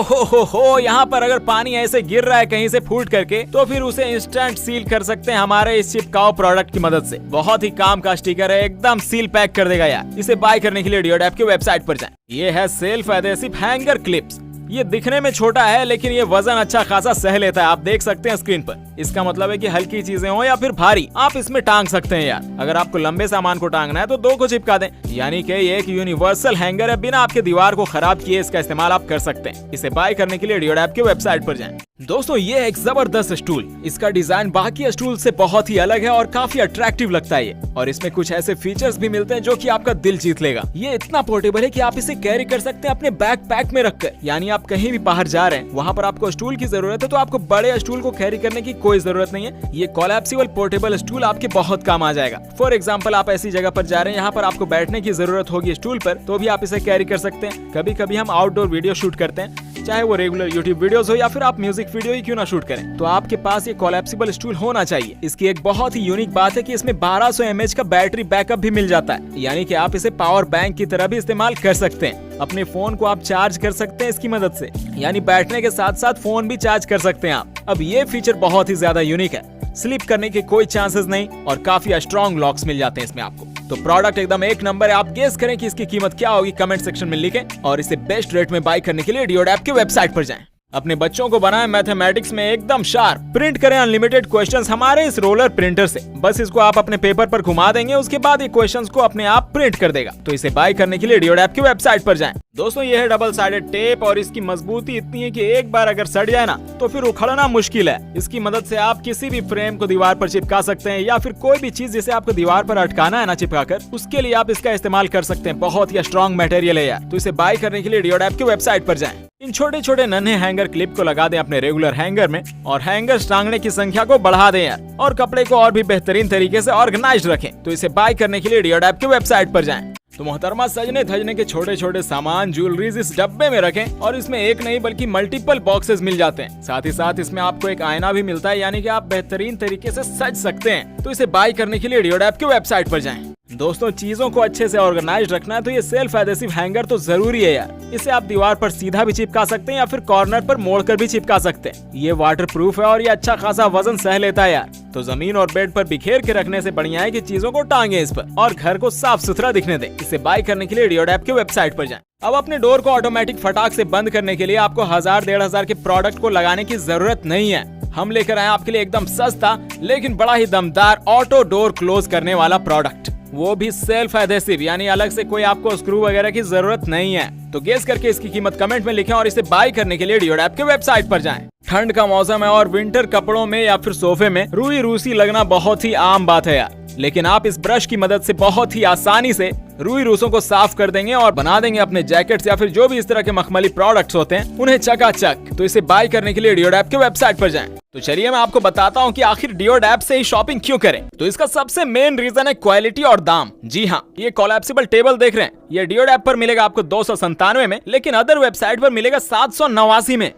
ओहो, यहाँ पर अगर पानी ऐसे गिर रहा है कहीं से फूट करके तो फिर उसे इंस्टेंट सील कर सकते हैं हमारे इस चिपकाओ प्रोडक्ट की मदद से। बहुत ही काम का स्टिकर है, एकदम सील पैक कर देगा यार। इसे बाय करने के लिए डियोडैप की वेबसाइट पर जाएं। ये है सेल्फ एडेसिव हैंगर क्लिप्स। ये दिखने में छोटा है लेकिन ये वजन अच्छा खासा सह लेता है, आप देख सकते हैं स्क्रीन पर। इसका मतलब है कि हल्की चीजें हो या फिर भारी, आप इसमें टांग सकते हैं यार। अगर आपको लंबे सामान को टांगना है तो 2 को चिपका दें, यानी कि ये एक यूनिवर्सल हैंगर है। बिना आपके दीवार को खराब किए इसका इस्तेमाल आप कर सकते हैं। इसे बाय करने के लिए डियोडैप की वेबसाइट पर जाएं। दोस्तों ये है एक जबरदस्त स्टूल। इसका डिजाइन बाकी स्टूल से बहुत ही अलग है और काफी अट्रैक्टिव लगता है ये। और इसमें कुछ ऐसे फीचर्स भी मिलते हैं जो कि आपका दिल जीत लेगा। ये इतना पोर्टेबल है कि आप इसे कैरी कर सकते हैं अपने बैकपैक में रखकर। यानी आप कहीं भी बाहर जा रहे हैं, वहाँ पर आपको स्टूल की जरूरत है तो आपको बड़े स्टूल को कैरी करने की कोई जरूरत नहीं है। ये कोलैप्सिबल पोर्टेबल स्टूल आपके बहुत काम आ जाएगा। फॉर एग्जाम्पल, आप ऐसी जगह पर जा रहे हैं यहाँ पर आपको बैठने की जरूरत होगी स्टूल पर, तो भी आप इसे कैरी कर सकते हैं। कभी कभी हम आउटडोर वीडियो शूट करते हैं, चाहे वो रेगुलर यूट्यूब वीडियोस हो या फिर आप म्यूजिक वीडियो ही क्यों ना शूट करें, तो आपके पास ये कोलैप्सिबल स्टूल होना चाहिए। इसकी एक बहुत ही यूनिक बात है कि इसमें 1200 mAh का बैटरी बैकअप भी मिल जाता है। यानी कि आप इसे पावर बैंक की तरह भी इस्तेमाल कर सकते हैं। अपने फोन को आप चार्ज कर सकते हैं इसकी मदद से, यानी बैठने के साथ साथ फोन भी चार्ज कर सकते हैं आप। अब ये फीचर बहुत ही ज्यादा यूनिक है। स्लिप करने के कोई चांसेस नहीं और काफी स्ट्रॉन्ग लॉक्स मिल जाते हैं इसमें आपको। तो प्रोडक्ट एकदम एक नंबर है। आप गेस करें कि इसकी कीमत क्या होगी, कमेंट सेक्शन में लिखें और इसे बेस्ट रेट में बाय करने के लिए डियोड ऐप की वेबसाइट पर जाएं। अपने बच्चों को बनाएं मैथमेटिक्स में एकदम शार्प। प्रिंट करें अनलिमिटेड क्वेश्चंस हमारे इस रोलर प्रिंटर से। बस इसको आप अपने पेपर पर घुमा देंगे, उसके बाद ये क्वेश्चंस को अपने आप प्रिंट कर देगा। तो इसे बाय करने के लिए डियोड ऐप की वेबसाइट पर जाएं। दोस्तों ये है डबल साइडेड टेप और इसकी मजबूती इतनी है कि एक बार अगर सड़ जाए ना तो फिर उखड़ना मुश्किल है। इसकी मदद से आप किसी भी फ्रेम को दीवार पर चिपका सकते हैं या फिर कोई भी चीज जिसे आपको दीवार पर अटकाना है ना चिपका कर, उसके लिए आप इसका इस्तेमाल कर सकते हैं। बहुत ही स्ट्रॉन्ग मटेरियल है यार। तो इसे बाय करने के लिए डियोड ऐप की वेबसाइट पर जाएं। इन छोटे छोटे नन्हे हैंगर क्लिप को लगा दें अपने रेगुलर हैंगर में और हैंगर्स टांगने की संख्या को बढ़ा दें यार, और कपड़े को और भी बेहतरीन तरीके से ऑर्गेनाइज्ड रखें। तो इसे बाय करने के लिए डियोड ऐप की वेबसाइट पर जाएं। तो मोहतरमा, सजने धजने के छोटे छोटे सामान ज्वेलरीज इस डब्बे में रखें और इसमें एक नहीं बल्कि मल्टीपल बॉक्सेस मिल जाते हैं। साथ ही साथ इसमें आपको एक आईना भी मिलता है, यानी कि आप बेहतरीन तरीके से सज सकते हैं। तो इसे बाय करने के लिए डियोड ऐप की वेबसाइट पर जाएं। दोस्तों चीजों को अच्छे से ऑर्गेनाइज रखना है तो ये सेल्फ एडेसिव हैंगर तो जरूरी है यार। इसे आप दीवार पर सीधा भी चिपका सकते हैं या फिर कॉर्नर पर मोड़कर भी चिपका सकते हैं। ये वाटर प्रूफ है और ये अच्छा खासा वजन सह लेता है यार। तो जमीन और बेड पर बिखेर के रखने से बढ़िया है कि चीजों को टांगे इस पर और घर को साफ सुथरा दिखने दें। इसे बाय करने के लिए डियोड ऐप की वेबसाइट पर जाएं। अब अपने डोर को ऑटोमेटिक फटाक से बंद करने के लिए आपको 1000-1500 के प्रोडक्ट को लगाने की जरूरत नहीं है। हम लेकर आए आपके लिए एकदम सस्ता लेकिन बड़ा ही दमदार ऑटो डोर क्लोज करने वाला प्रोडक्ट, वो भी सेल्फ एडेसिव, यानी अलग से कोई आपको स्क्रू वगैरह की जरूरत नहीं है। तो गेस करके इसकी कीमत कमेंट में लिखें और इसे बाय करने के लिए डियोड ऐप के वेबसाइट पर जाएं। ठंड का मौसम है और विंटर कपड़ों में या फिर सोफे में रुई रूसी लगना बहुत ही आम बात है यार। लेकिन आप इस ब्रश की मदद से बहुत ही आसानी से रुई रूसों को साफ कर देंगे और बना देंगे अपने जैकेट्स या फिर जो भी इस तरह के मखमली प्रोडक्ट्स होते हैं उन्हें चकाचक। तो इसे बाय करने के लिए डियोड ऐप के वेबसाइट पर जाएं। तो चलिए मैं आपको बताता हूँ कि आखिर डियोड ऐप से ही शॉपिंग क्यों करें। तो इसका सबसे मेन रीजन है क्वालिटी और दाम। जी हाँ, ये कोलैप्सिबल टेबल देख रहे हैं, ये डियोड ऐप पर मिलेगा आपको 297 में, लेकिन अदर वेबसाइट पर मिलेगा 789 में।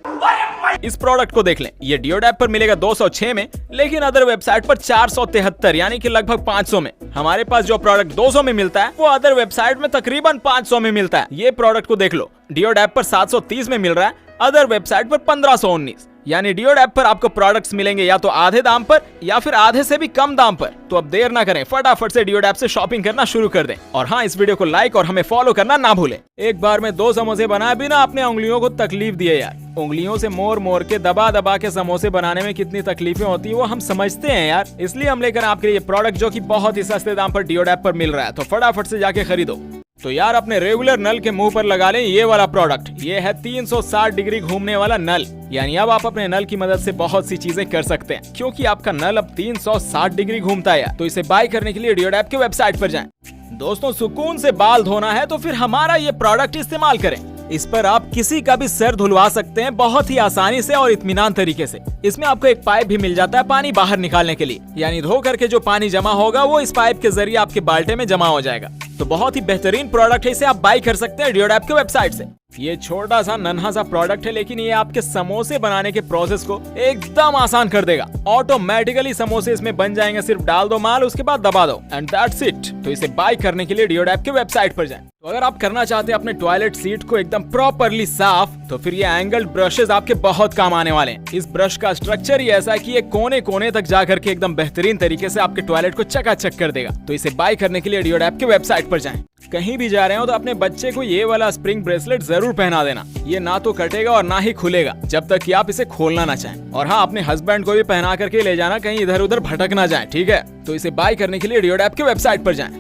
इस प्रोडक्ट को देख लें, ये डियोड ऐप पर मिलेगा 206 में, लेकिन अदर वेबसाइट पर 473, यानी कि लगभग 500 में। हमारे पास जो प्रोडक्ट 200 में मिलता है वो अदर वेबसाइट में तकरीबन 500 में मिलता है। ये प्रोडक्ट को देख लो, डियोड ऐप पर 730 में मिल रहा है, अदर वेबसाइट पर 1519। यानी डियोड ऐप पर आपको प्रोडक्ट्स मिलेंगे या तो आधे दाम पर या फिर आधे से भी कम दाम पर। तो अब देर ना करें, फटाफट से डियोड ऐप से शॉपिंग करना शुरू कर दें। और हाँ, इस वीडियो को लाइक और हमें फॉलो करना ना भूलें। एक बार में 2 समोसे बनाए बिना अपने उंगलियों को तकलीफ दिए यार। उंगलियों से मोड़ के दबा दबा के समोसे बनाने में कितनी तकलीफें होती है वो हम समझते हैं यार। इसलिए हम लेकर आपके लिए प्रोडक्ट जो कि बहुत ही सस्ते दाम पर डियोड ऐप पर मिल रहा है। तो फटाफट से जाके खरीदो। तो यार अपने रेगुलर नल के मुंह पर लगा लें ये वाला प्रोडक्ट। ये है 360 डिग्री घूमने वाला नल, यानी अब आप अपने नल की मदद से बहुत सी चीजें कर सकते हैं क्योंकि आपका नल अब 360 डिग्री घूमता है। तो इसे बाय करने के लिए डियोड ऐप के वेबसाइट पर जाएं। दोस्तों सुकून से बाल धोना है तो फिर हमारा ये प्रोडक्ट इस्तेमाल करें। इस पर आप किसी का भी सर धुलवा सकते हैं बहुत ही आसानी से और इत्मीनान तरीके से। इसमें आपको एक पाइप भी मिल जाता है पानी बाहर निकालने के लिए, यानी धो करके जो पानी जमा होगा वो इस पाइप के जरिए आपके बाल्टे में जमा हो जाएगा। तो बहुत ही बेहतरीन प्रोडक्ट है, इसे आप बाय कर सकते हैं डियोड ऐप के वेबसाइट से। ये छोटा सा नन्हा सा प्रोडक्ट है, लेकिन ये आपके समोसे बनाने के प्रोसेस को एकदम आसान कर देगा। ऑटोमेटिकली समोसे इसमें बन जाएंगे, सिर्फ डाल दो माल, उसके बाद दबा दो एंड दैट्स इट। तो इसे बाय करने के लिए डियोड ऐप के वेबसाइट पर जाएं। तो अगर आप करना चाहते हैं अपने टॉयलेट सीट को एकदम प्रॉपरली साफ, तो फिर ये एंगल्ड ब्रशेस आपके बहुत काम आने वाले हैं। इस ब्रश का स्ट्रक्चर ही ऐसा है कि ये कोने कोने तक जाकर के एकदम बेहतरीन तरीके से आपके टॉयलेट को चकाचक कर देगा। तो इसे बाय करने के लिए डियोड ऐप के वेबसाइट पर जाएं। कहीं भी जा रहे हो तो अपने बच्चे को ये वाला स्प्रिंग ब्रेसलेट जरूर पहना देना। ये ना तो कटेगा और ना ही खुलेगा जब तक कि आप इसे खोलना ना चाहें। और हाँ, अपने हस्बैंड को भी पहना करके ले जाना, कहीं इधर उधर भटक ना जाए, ठीक है। तो इसे बाय करने के लिए डियोड ऐप के वेबसाइट पर जाएं।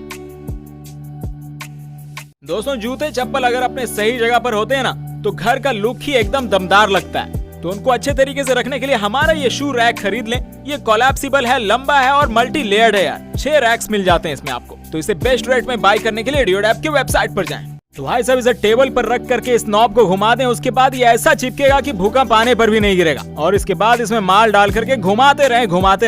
दोस्तों जूते चप्पल अगर अपने सही जगह पर होते हैं ना तो घर का लुक ही एकदम दमदार लगता है। तो उनको अच्छे तरीके से रखने के लिए हमारा ये शू रैक खरीद लें। ये कोलैप्सिबल है, लंबा है और मल्टी लेयर्ड है यार। 6 रैक्स मिल जाते हैं इसमें आपको। तो इसे बेस्ट रेट में बाय करने के लिए डियोड की वेबसाइट पर जाएं। तो भाई साहब इसे टेबल पर रख करके इस नॉब को घुमा दें, उसके बाद ये ऐसा चिपकेगा कि भूकंप आने पर भी नहीं गिरेगा। और इसके बाद इसमें माल डाल करके घुमाते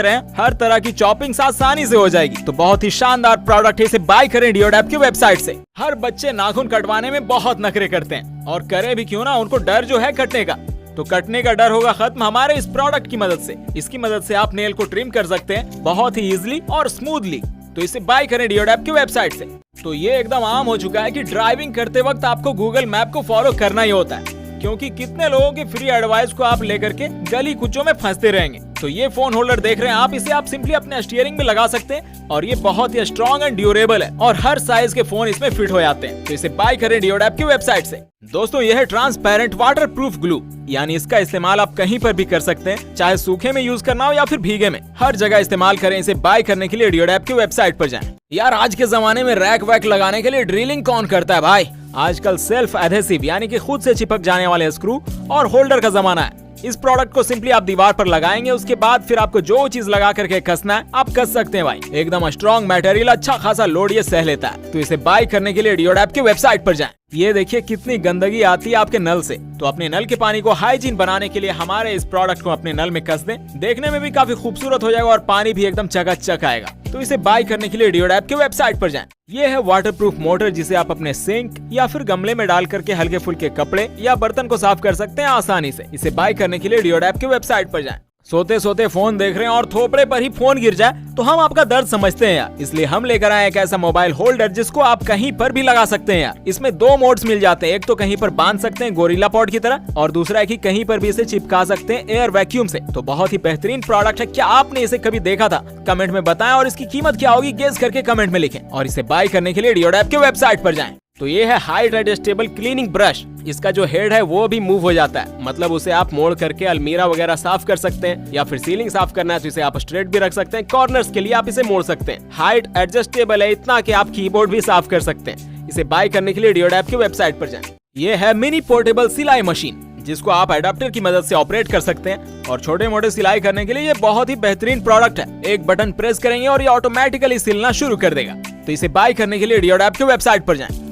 रहें, हर तरह की चॉपिंग आसानी से हो जाएगी। तो बहुत ही शानदार प्रोडक्ट है, इसे बाय करें डियोड की वेबसाइट से। हर बच्चे नाखून कटवाने में बहुत नखरे करते हैं, और करे भी क्यों ना, उनको डर जो है कटने का, तो कटने का डर होगा खत्म हमारे इस प्रोडक्ट की मदद से। इसकी मदद से आप नेल को ट्रिम कर सकते हैं बहुत ही इजीली और स्मूथली। तो इसे बाय करें डियोड की वेबसाइट से। तो ये एकदम आम हो चुका है कि ड्राइविंग करते वक्त आपको गूगल मैप को फॉलो करना ही होता है, क्योंकि कितने लोगों की फ्री एडवाइस को आप लेकर के गली कुचों में फंसते रहेंगे। तो ये फोन होल्डर देख रहे हैं आप, इसे आप सिंपली अपने स्टीयरिंग में लगा सकते हैं, और ये बहुत ही स्ट्रॉन्ग एंड ड्यूरेबल है, और हर साइज के फोन इसमें फिट हो जाते हैं। तो इसे बाय करें डियोड की वेबसाइट से। दोस्तों ये है ट्रांसपेरेंट वाटर प्रूफ ग्लू, यानी इसका इस्तेमाल आप कहीं पर भी कर सकते हैं, चाहे सूखे में यूज करना हो या फिर भीगे में, हर जगह इस्तेमाल करें। इसे बाय करने के लिए डियोड की वेबसाइट पर जाएं। यार आज के जमाने में रैक वैक लगाने के लिए ड्रिलिंग कौन करता है भाई? आजकल सेल्फ एडहेसिव यानी कि खुद से चिपक जाने वाले स्क्रू और होल्डर का जमाना है। इस प्रोडक्ट को सिंपली आप दीवार पर लगाएंगे, उसके बाद फिर आपको जो चीज लगा करके कसना है आप कस सकते हैं भाई। एकदम स्ट्रॉन्ग मटेरियल, अच्छा खासा लोड ये सह लेता है। तो इसे बाय करने के लिए डियोड की वेबसाइट पर जाएं। ये देखिए कितनी गंदगी आती है आपके नल से, तो अपने नल के पानी को हाइजीन बनाने के लिए हमारे इस प्रोडक्ट को अपने नल में कस दें। देखने में भी काफी खूबसूरत हो जाएगा और पानी भी एकदम चकाचक आएगा। तो इसे बाय करने के लिए डियोड की वेबसाइट पर जाएं। ये है वाटरप्रूफ मोटर, जिसे आप अपने सिंक या फिर गमले में डाल करके हल्के फुल्के कपड़े या बर्तन को साफ कर सकते हैं आसानी से। इसे बाय करने के लिए डियोड की वेबसाइट पर जाएं। सोते सोते फोन देख रहे हैं और थोपड़े पर ही फोन गिर जाए तो हम आपका दर्द समझते हैं यार, इसलिए हम लेकर आए एक ऐसा मोबाइल होल्डर जिसको आप कहीं पर भी लगा सकते हैं यार। इसमें 2 मोड्स मिल जाते हैं, एक तो कहीं पर बांध सकते हैं गोरिल्ला पॉड की तरह, और दूसरा है कि कहीं पर भी इसे चिपका सकते हैं एयर वैक्यूम से। तो बहुत ही बेहतरीन प्रोडक्ट है। क्या आपने इसे कभी देखा था? कमेंट में बताएं, और इसकी कीमत क्या होगी गेस करके कमेंट में लिखें। और इसे बाय करने के लिए डियोड की वेबसाइट पर जाएं। तो ये है हाइट एडजस्टेबल क्लीनिंग ब्रश। इसका जो हेड है वो भी मूव हो जाता है, मतलब उसे आप मोड़ करके अलमीरा वगैरह साफ कर सकते हैं, या फिर सीलिंग साफ करना है तो इसे आप स्ट्रेट भी रख सकते हैं, कॉर्नर्स के लिए आप इसे मोड़ सकते हैं। हाइट एडजस्टेबल है इतना कि आप कीबोर्ड भी साफ कर सकते हैं। इसे बाय करने के लिए डियोड की वेबसाइट पर जाएं। ये है मिनी पोर्टेबल सिलाई मशीन, जिसको आप एडाप्टर की मदद से ऑपरेट कर सकते हैं, और छोटे मोटे सिलाई करने के लिए ये बहुत ही बेहतरीन प्रोडक्ट है। एक बटन प्रेस करेंगे और ये ऑटोमेटिकली सिलना शुरू कर देगा। तो इसे बाय करने के लिए डियोड की वेबसाइट पर जाएं।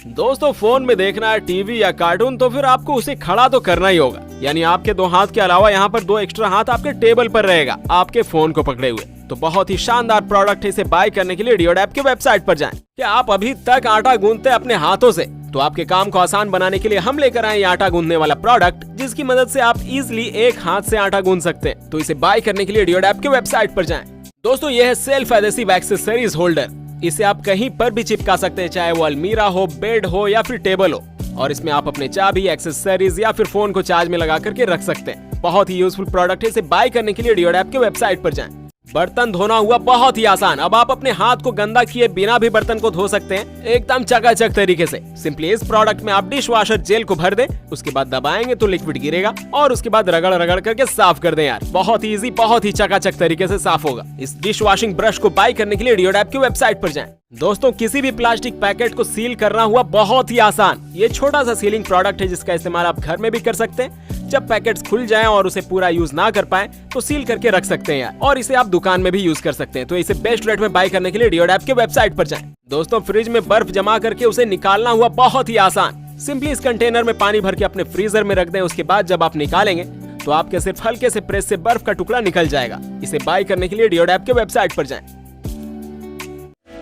दोस्तों फोन में देखना है टीवी या कार्टून, तो फिर आपको उसे खड़ा तो करना ही होगा, यानी आपके 2 हाथ के अलावा यहाँ पर 2 एक्स्ट्रा हाथ आपके टेबल पर रहेगा आपके फोन को पकड़े हुए। तो बहुत ही शानदार प्रोडक्ट है, इसे बाय करने के लिए डियोड की वेबसाइट पर जाएं। क्या आप अभी तक आटा गूंथते अपने हाथों से? तो आपके काम को आसान बनाने के लिए हम लेकर आए आटा गूंथने वाला प्रोडक्ट, जिसकी मदद से आप इजिली एक हाथ से आटा गूंथ सकते हैं। तो इसे बाय करने के लिए डियोड की वेबसाइट पर जाएं। दोस्तों ये है सेल्फ एडहेसिव एक्सेसरीज होल्डर। इसे आप कहीं पर भी चिपका सकते हैं, चाहे वो अलमीरा हो, बेड हो या फिर टेबल हो, और इसमें आप अपने चाबी, एक्सेसरीज या फिर फोन को चार्ज में लगा करके रख सकते हैं। बहुत ही यूजफुल प्रोडक्ट है। इसे बाय करने के लिए डियोड की वेबसाइट पर जाएं। बर्तन धोना हुआ बहुत ही आसान। अब आप अपने हाथ को गंदा किए बिना भी बर्तन को धो सकते हैं एकदम चकाचक तरीके से। सिंपली इस प्रोडक्ट में आप डिश वॉशर जेल को भर दें, उसके बाद दबाएंगे तो लिक्विड गिरेगा, और उसके बाद रगड़ रगड़ करके साफ कर दें यार। बहुत ही इजी, बहुत ही चकाचक तरीके से साफ होगा। इस डिश वॉशिंग ब्रश को बाय करने के लिए डियोड की वेबसाइट पर जाएं। दोस्तों किसी भी प्लास्टिक पैकेट को सील करना हुआ बहुत ही आसान। ये छोटा सा सीलिंग प्रोडक्ट है, जिसका इस्तेमाल आप घर में भी कर सकते हैं। जब पैकेट्स खुल जाएं और उसे पूरा यूज ना कर पाएं तो सील करके रख सकते हैं यार, और इसे आप दुकान में भी यूज कर सकते हैं। तो इसे बेस्ट रेट में बाय करने के लिए डियोड की वेबसाइट पर जाएं। दोस्तों फ्रिज में बर्फ जमा करके उसे निकालना हुआ बहुत ही आसान। सिंपली इस कंटेनर में पानी भर के अपने फ्रीजर में रख दें, उसके बाद जब आप निकालेंगे तो आपके सिर्फ हल्के से प्रेस से बर्फ का टुकड़ा निकल जाएगा। इसे बाय करने के लिए डियोड की वेबसाइट पर जाएं।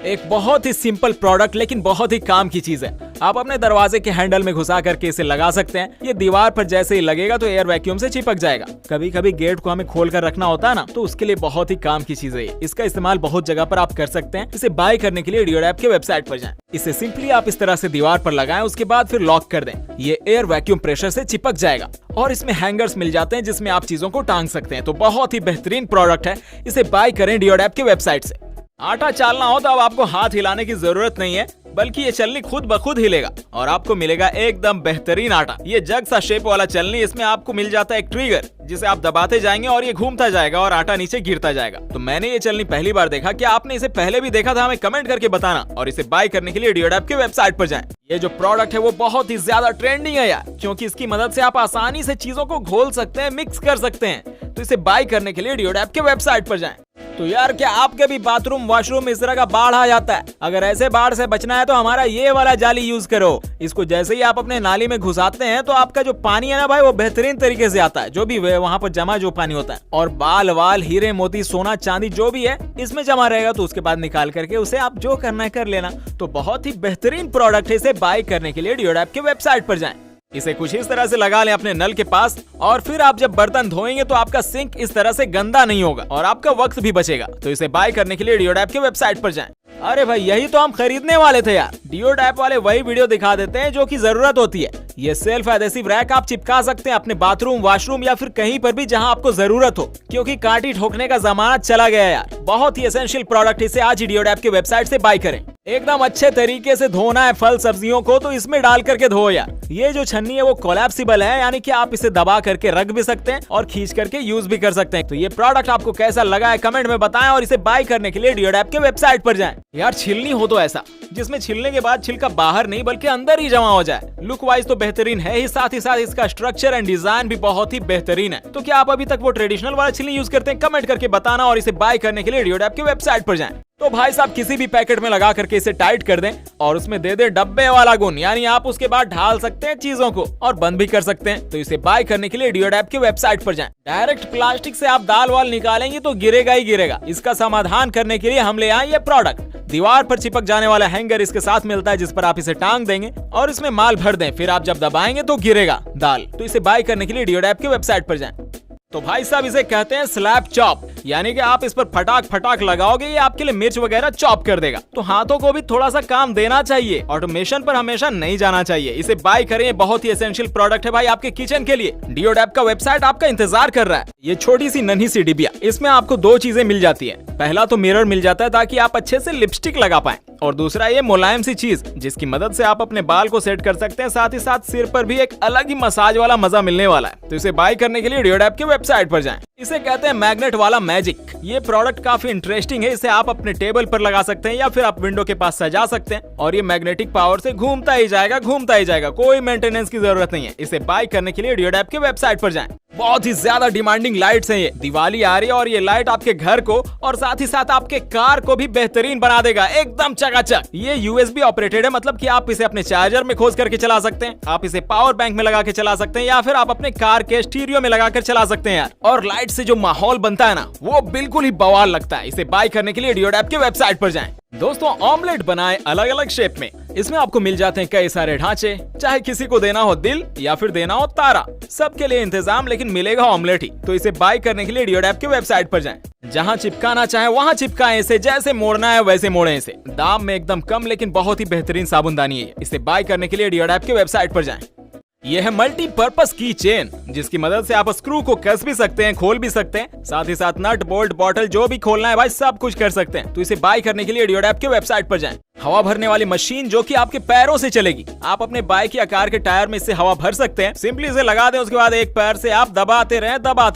एक बहुत ही सिंपल प्रोडक्ट लेकिन बहुत ही काम की चीज है। आप अपने दरवाजे के हैंडल में घुसा करके इसे लगा सकते हैं। ये दीवार पर जैसे ही लगेगा तो एयर वैक्यूम से चिपक जाएगा। कभी कभी गेट को हमें खोल कर रखना होता है ना, तो उसके लिए बहुत ही काम की चीज है। इसका इस्तेमाल बहुत जगह पर आप कर सकते हैं। इसे बाय करने के लिए डियोड की वेबसाइट पर जाएं। इसे सिंपली आप इस तरह से दीवार पर लगाएं, उसके बाद फिर लॉक कर दें। ये एयर वैक्यूम प्रेशर से चिपक जाएगा, और इसमें हैंगर्स मिल जाते हैं जिसमें आप चीजों को टांग सकते हैं। तो बहुत ही बेहतरीन प्रोडक्ट है। इसे बाय करें डियोड की वेबसाइट से। आटा चालना हो तो अब आपको हाथ हिलाने की जरूरत नहीं है, बल्कि ये चलनी खुद ब खुद हिलेगा और आपको मिलेगा एकदम बेहतरीन आटा। ये जग सा शेप वाला चलनी, इसमें आपको मिल जाता है एक ट्रिगर, जिसे आप दबाते जाएंगे और ये घूमता जाएगा और आटा नीचे गिरता जाएगा। तो मैंने ये चलनी पहली बार देखा। क्या आपने इसे पहले भी देखा था? हमें कमेंट करके बताना। और इसे बाय करने के लिए डियोड की वेबसाइट पर जाएं। ये जो प्रोडक्ट है वो बहुत ही ज्यादा ट्रेंडिंग है यार, क्योंकि इसकी मदद से आप आसानी से चीजों को घोल सकते हैं, मिक्स कर सकते हैं। तो इसे बाय करने के लिए डियोड ऐप के वेबसाइट पर जाएं। तो यार क्या आपके भी बाथरूम वॉशरूम इस तरह का बाढ़ आ जाता है? अगर ऐसे बाढ़ से बचना है तो हमारा ये वाला जाली यूज करो। इसको जैसे ही आप अपने नाली में घुसाते हैं तो आपका जो पानी है ना भाई, वो बेहतरीन तरीके से आता है, जो भी वहाँ पर जमा जो पानी होता है। और बाल वाल हीरे मोती सोना चांदी जो भी है इसमें जमा रहेगा, तो उसके बाद निकाल करके उसे आप जो करना है कर लेना। तो बहुत ही बेहतरीन प्रोडक्ट है, इसे बाय करने के लिए डियोड ऐप के वेबसाइट पर जाएं। इसे कुछ इस तरह से लगा लें अपने नल के पास, और फिर आप जब बर्तन धोएंगे तो आपका सिंक इस तरह से गंदा नहीं होगा और आपका वक्त भी बचेगा। तो इसे बाय करने के लिए डियोड ऐप के वेबसाइट पर जाएं। अरे भाई यही तो हम खरीदने वाले थे यार। डियोड ऐप वाले वही वीडियो दिखा देते हैं जो की जरूरत होती है। ये सेल्फ एडेसिव रैक आप चिपका सकते हैं अपने बाथरूम वॉशरूम या फिर कहीं पर भी जहां आपको जरूरत हो, क्योंकि कांटी ठोकने का जमाना चला गया यार। बहुत ही एसेंशियल प्रोडक्ट, इसे आज ही डियोड ऐप के वेबसाइट से बाय करें। एकदम अच्छे तरीके से धोना है फल सब्जियों को तो इसमें डाल करके धो यार। ये जो छन्नी है वो कोलैप्सिबल है, यानी कि आप इसे दबा करके रख भी सकते हैं और खींच करके यूज भी कर सकते हैं। तो ये प्रोडक्ट आपको कैसा लगा है कमेंट में बताएं, और इसे बाय करने के लिए डियोड ऐप के वेबसाइट पर जाएं। यार छिलनी हो तो ऐसा जिसमें छिलने के बाद छिलका बाहर नहीं बल्कि अंदर ही जमा हो जाए। लुक वाइज तो बेहतरीन है ही साथ इसका स्ट्रक्चर एंड डिजाइन भी बहुत ही बेहतरीन है। तो क्या आप अभी तक वो ट्रेडिशनल वाला छिलनी यूज करते हैं? कमेंट करके बताना, और इसे बाय करने के लिए डियोड ऐप के वेबसाइट पर जाएं। तो भाई साहब किसी भी पैकेट में लगा करके इसे टाइट कर दें और उसमें दे दे डब्बे वाला गुण, यानी आप उसके बाद ढाल सकते हैं चीजों को और बंद भी कर सकते हैं। तो इसे बाय करने के लिए डियोड ऐप के वेबसाइट पर जाएं। डायरेक्ट प्लास्टिक से आप दाल वाल निकालेंगे तो गिरेगा ही गिरेगा। इसका समाधान करने के लिए हम ले आए ये प्रोडक्ट। दीवार पर चिपक जाने वाला हैंगर इसके साथ मिलता है, जिस पर आप इसे टांग देंगे और इसमें माल भर दें, फिर आप जब दबाएंगे तो गिरेगा दाल। तो इसे बाय करने के लिए डियोड ऐप के वेबसाइट पर जाएं। तो भाई साहब इसे कहते हैं स्लैब चॉप, यानी कि आप इस पर फटाक फटाक लगाओगे, ये आपके लिए मिर्च वगैरह चॉप कर देगा। तो हाथों को भी थोड़ा सा काम देना चाहिए, ऑटोमेशन पर हमेशा नहीं जाना चाहिए। इसे बाय करें, बहुत ही एसेंशियल प्रोडक्ट है भाई आपके किचन के लिए। डियोड ऐप का वेबसाइट आपका इंतजार कर रहा है। ये छोटी सी नन्ही सी डिबिया, इसमें आपको दो चीजें मिल जाती है। पहला तो मिरर मिल जाता है ताकि आप अच्छे से लिपस्टिक लगा पाएं, और दूसरा ये मुलायम सी चीज जिसकी मदद से आप अपने बाल को सेट कर सकते हैं। साथ ही साथ सिर पर भी एक अलग ही मसाज वाला मजा मिलने वाला है। तो इसे बाय करने के लिए डियोड ऐप के वेबसाइट पर जाएं। इसे कहते हैं मैग्नेट वाला मैजिक। ये प्रोडक्ट काफी इंटरेस्टिंग है। इसे आप अपने टेबल पर लगा सकते हैं या फिर आप विंडो के पास सजा सकते हैं, और ये मैग्नेटिक पावर से घूमता ही जाएगा, कोई मेंटेनेंस की जरूरत नहीं है। इसे बाय करने के लिए डियोड ऐप के वेबसाइट पर जाएं। बहुत ही ज्यादा डिमांडिंग लाइट्स हैं ये। दिवाली आ रही है और ये लाइट आपके घर को और साथ ही साथ आपके कार को भी बेहतरीन बना देगा, एकदम चकाचक। ये USB ऑपरेटेड है, मतलब कि आप इसे अपने चार्जर में खोज करके चला सकते हैं, आप इसे पावर बैंक में लगा के चला सकते हैं, या फिर आप अपने कार के स्टीरियो में लगा कर चला सकते हैं यार। और लाइट से जो माहौल बनता है ना, वो बिल्कुल ही बवाल लगता है। इसे बाय करने के लिए डियोड ऐप के वेबसाइट पर जाएं। दोस्तों ऑमलेट बनाए अलग अलग शेप में, इसमें आपको मिल जाते हैं कई सारे ढांचे। चाहे किसी को देना हो दिल या फिर देना हो तारा, सबके लिए इंतजाम, लेकिन मिलेगा ऑमलेट ही। तो इसे बाय करने के लिए डियोड ऐप के वेबसाइट पर जाएं। जहां चिपकाना चाहे वहां चिपकाएं इसे, जैसे मोड़ना है वैसे मोड़ें इसे। दाम में एकदम कम लेकिन बहुत ही बेहतरीन साबुनदानी है। इसे बाय करने के लिए डियोड ऐप के वेबसाइट पर जाएं। यह है मल्टीपर्पस की चेन, जिसकी मदद से आप स्क्रू को कस भी सकते हैं, खोल भी सकते हैं। साथ ही साथ नट बोल्ट बॉटल जो भी खोलना है भाई सब कुछ कर सकते हैं। तो इसे बाय करने के लिए डियोड ऐप के वेबसाइट पर जाएं। हवा भरने वाली मशीन जो कि आपके पैरों से चलेगी। आप अपने बाइक या कार के टायर में इससे हवा भर सकते हैं। सिंपली इसे लगा दें, उसके बाद एक पैर से आप दबाते